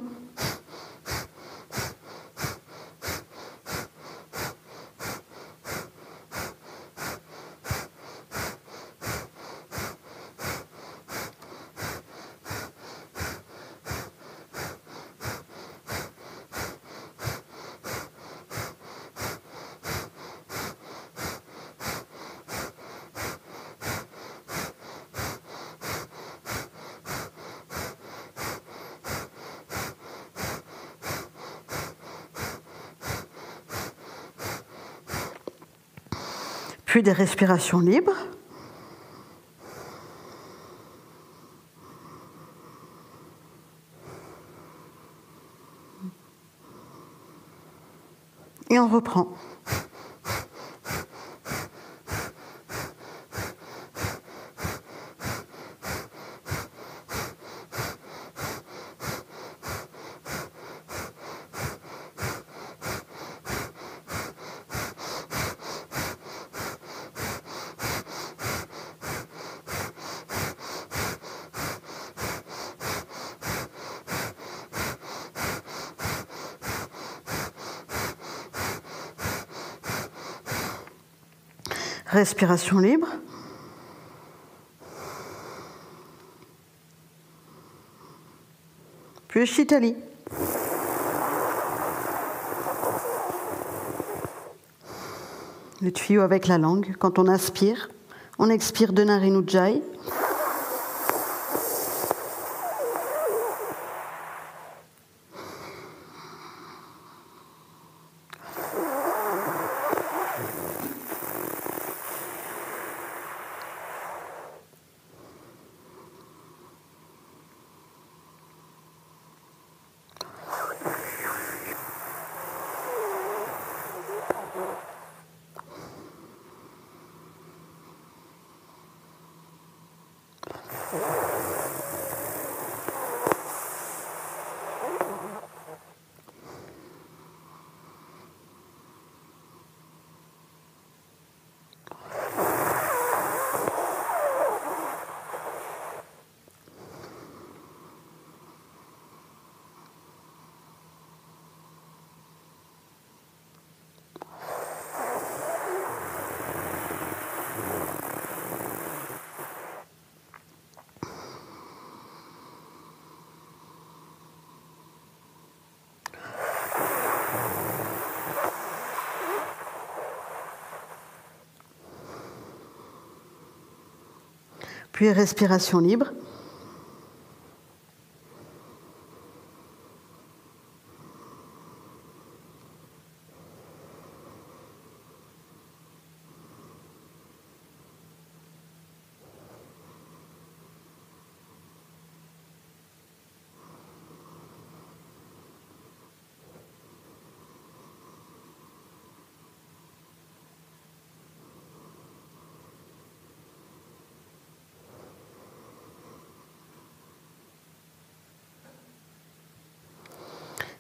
Puis des respirations libres. Et on reprend. Respiration libre. Puis Shitali. Le tuyau avec la langue. Quand on inspire, on expire de Narinujjai. Puis respiration libre.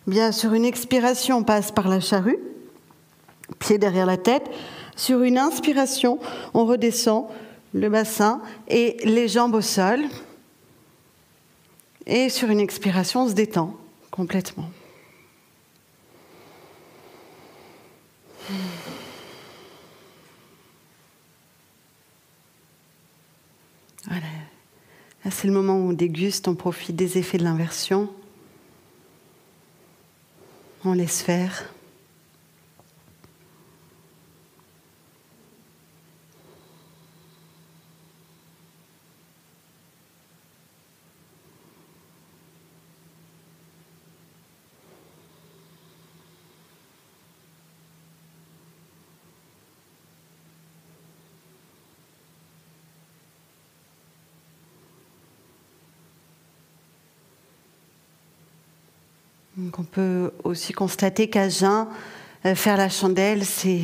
Bien, sur une expiration, on passe par la charrue, pied derrière la tête. Sur une inspiration, on redescend le bassin et les jambes au sol. Et sur une expiration, on se détend complètement. Voilà. Là, c'est le moment où on déguste, on profite des effets de l'inversion. On laisse faire. Donc on peut aussi constater qu'à jeun, faire la chandelle, c'est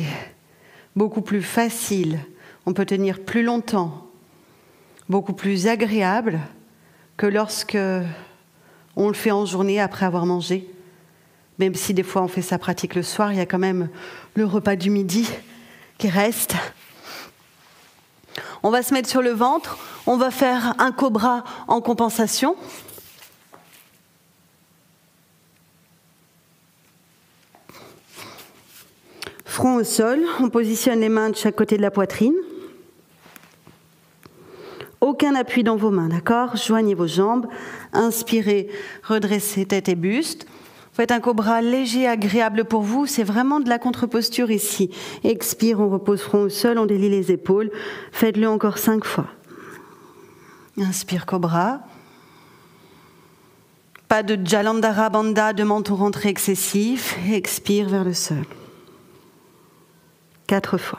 beaucoup plus facile. On peut tenir plus longtemps, beaucoup plus agréable que lorsque on le fait en journée après avoir mangé. Même si des fois on fait sa pratique le soir, il y a quand même le repas du midi qui reste. On va se mettre sur le ventre, on va faire un cobra en compensation. Front au sol, on positionne les mains de chaque côté de la poitrine. Aucun appui dans vos mains, d'accord ? Joignez vos jambes, inspirez, redressez tête et buste. Faites un cobra léger, agréable pour vous, c'est vraiment de la contre-posture ici. Expire, on repose front au sol, on délie les épaules. Faites-le encore 5 fois. Inspire, cobra. Pas de Jalandhara Bandha, de menton rentré excessif. Expire vers le sol. 4 fois.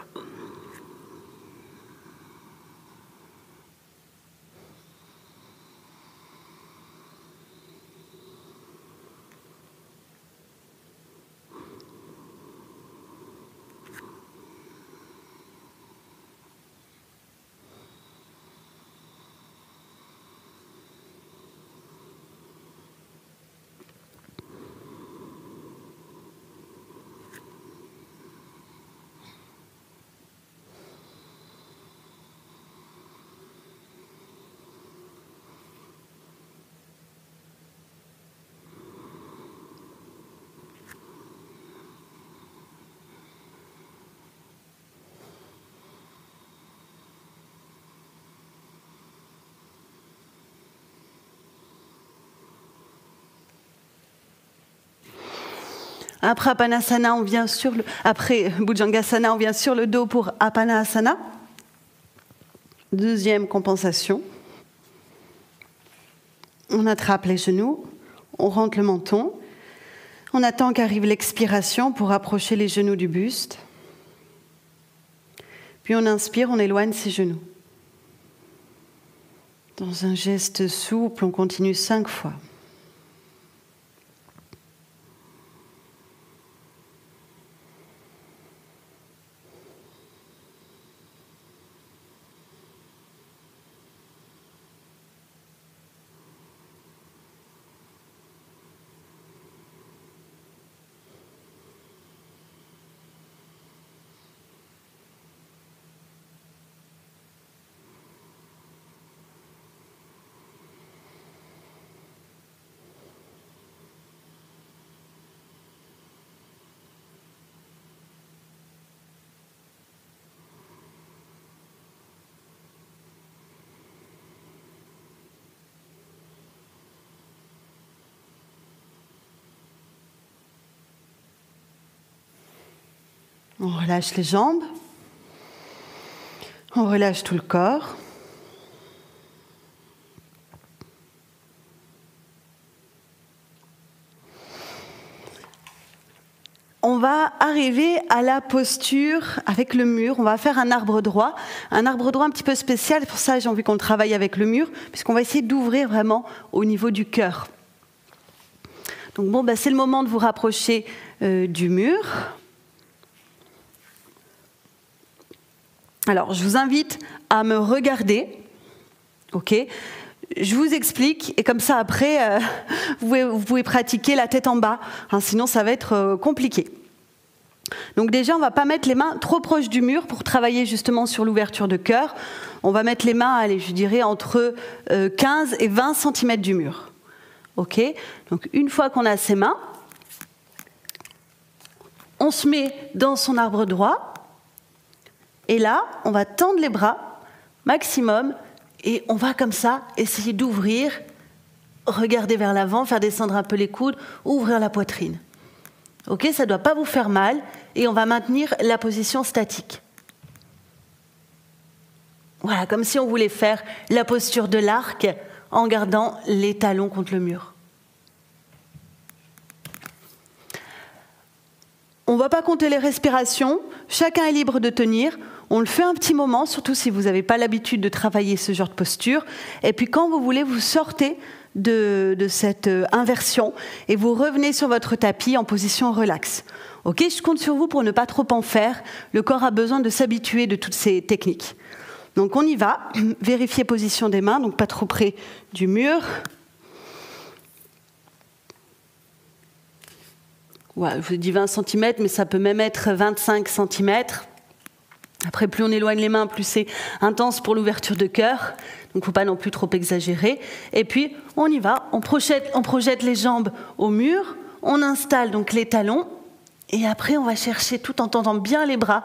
Après Apanasana, on vient sur le... Après Bhujangasana, on vient sur le dos pour Apanasana. Deuxième compensation. On attrape les genoux, on rentre le menton. On attend qu'arrive l'expiration pour approcher les genoux du buste. Puis on inspire, on éloigne ses genoux. Dans un geste souple, on continue 5 fois. On relâche les jambes, on relâche tout le corps. On va arriver à la posture avec le mur. On va faire un arbre droit un petit peu spécial. Pour ça, j'ai envie qu'on travaille avec le mur, puisqu'on va essayer d'ouvrir vraiment au niveau du cœur. Donc bon, c'est le moment de vous rapprocher du mur. Alors, je vous invite à me regarder, ok ? je vous explique, et comme ça après, vous pouvez pratiquer la tête en bas, hein, sinon ça va être compliqué. Donc déjà, on ne va pas mettre les mains trop proches du mur pour travailler justement sur l'ouverture de cœur. On va mettre les mains, allez, je dirais, entre 15 et 20 cm du mur. Ok ? Donc une fois qu'on a ses mains, on se met dans son arbre droit. Et là, on va tendre les bras maximum et on va comme ça essayer d'ouvrir, regarder vers l'avant, faire descendre un peu les coudes, ouvrir la poitrine. Ok, ça ne doit pas vous faire mal et on va maintenir la position statique. Voilà, comme si on voulait faire la posture de l'arc en gardant les talons contre le mur. On ne va pas compter les respirations, chacun est libre de tenir. On le fait un petit moment, surtout si vous n'avez pas l'habitude de travailler ce genre de posture. Et puis quand vous voulez, vous sortez de cette inversion et vous revenez sur votre tapis en position relax. Ok, je compte sur vous pour ne pas trop en faire. Le corps a besoin de s'habituer de toutes ces techniques. Donc on y va. Vérifiez position des mains, donc pas trop près du mur. Ouais, je vous dis 20 cm, mais ça peut même être 25 cm. Après, plus on éloigne les mains, plus c'est intense pour l'ouverture de cœur. Donc, il ne faut pas non plus trop exagérer. Et puis, on y va. On projette les jambes au mur. On installe donc les talons. Et après, on va chercher, tout en tendant bien les bras,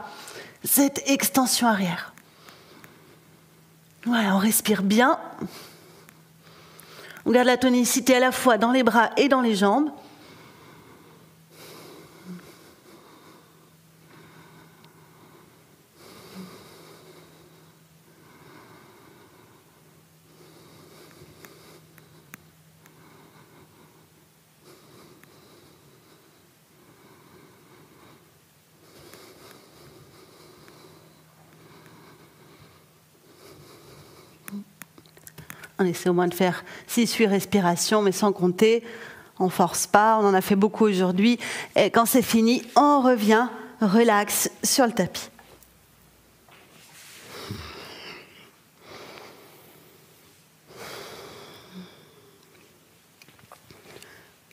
cette extension arrière. Voilà, on respire bien. On garde la tonicité à la fois dans les bras et dans les jambes. On essaie au moins de faire 6-8 respirations, mais sans compter. On ne force pas, on en a fait beaucoup aujourd'hui. Et quand c'est fini, on revient relax sur le tapis.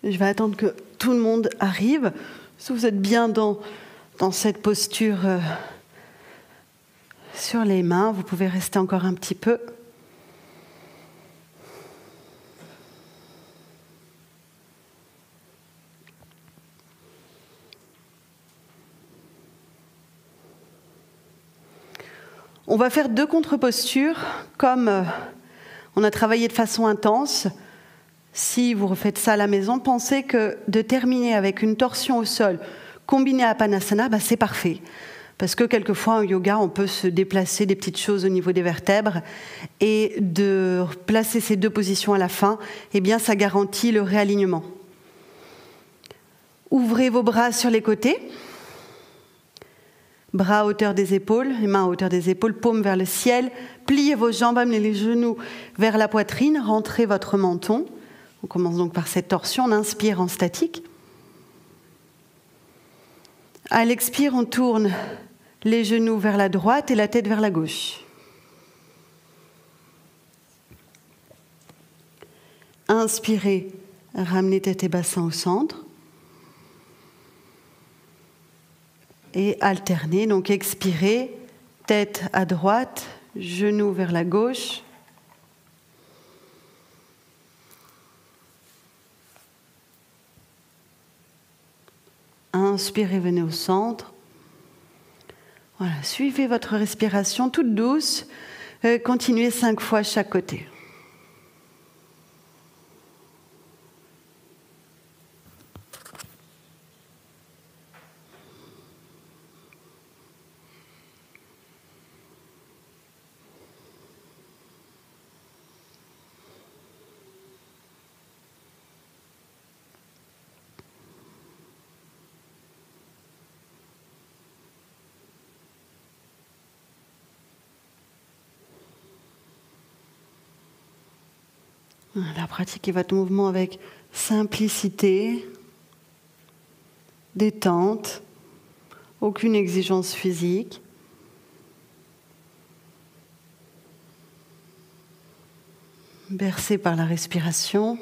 Je vais attendre que tout le monde arrive. Si vous êtes bien dans cette posture sur les mains, vous pouvez rester encore un petit peu. On va faire 2 contre-postures, comme on a travaillé de façon intense. Si vous refaites ça à la maison, pensez que de terminer avec une torsion au sol combinée à Panasana, c'est parfait. Parce que quelquefois, en yoga, on peut se déplacer des petites choses au niveau des vertèbres. Et de placer ces 2 positions à la fin, eh bien, ça garantit le réalignement. Ouvrez vos bras sur les côtés. Bras à hauteur des épaules, les mains à hauteur des épaules, paumes vers le ciel. Pliez vos jambes, amenez les genoux vers la poitrine, rentrez votre menton. On commence donc par cette torsion, on inspire en statique. À l'expire, on tourne les genoux vers la droite et la tête vers la gauche. Inspirez, ramenez tête et bassin au centre. Et alternez, donc expirez, tête à droite, genoux vers la gauche. Inspirez, venez au centre. Voilà, suivez votre respiration toute douce. Continuez 5 fois chaque côté. Voilà, pratiquez votre mouvement avec simplicité, détente, aucune exigence physique. bercé par la respiration.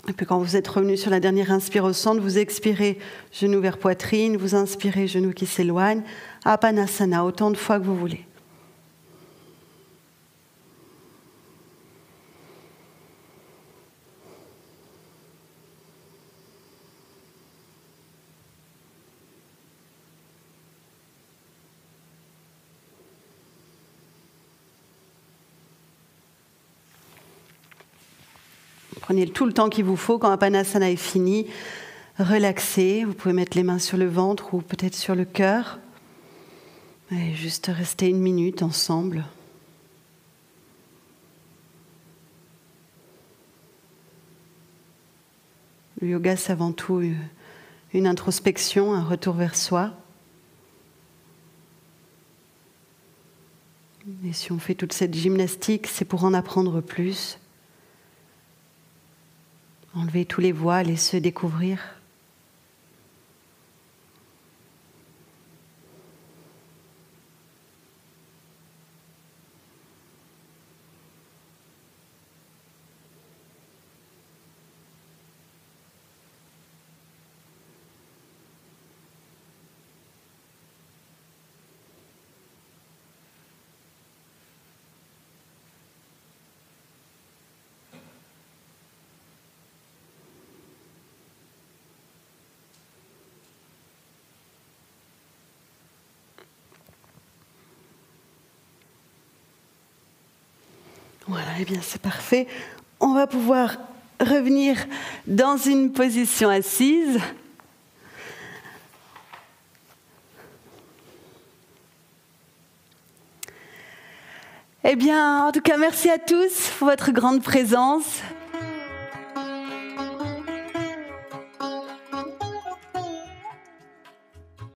Et puis quand vous êtes revenu sur la dernière inspire au centre, vous expirez genou vers poitrine, vous inspirez genou qui s'éloigne, Apanasana, autant de fois que vous voulez. Prenez tout le temps qu'il vous faut. Quand Apanasana est fini, relaxez. Vous pouvez mettre les mains sur le ventre ou peut-être sur le cœur. Et juste rester 1 minute ensemble. Le yoga, c'est avant tout une introspection, un retour vers soi. Et si on fait toute cette gymnastique, c'est pour en apprendre plus. Enlever tous les voiles et se découvrir. Voilà, eh bien c'est parfait. On va pouvoir revenir dans une position assise. Eh bien, en tout cas, merci à tous pour votre grande présence.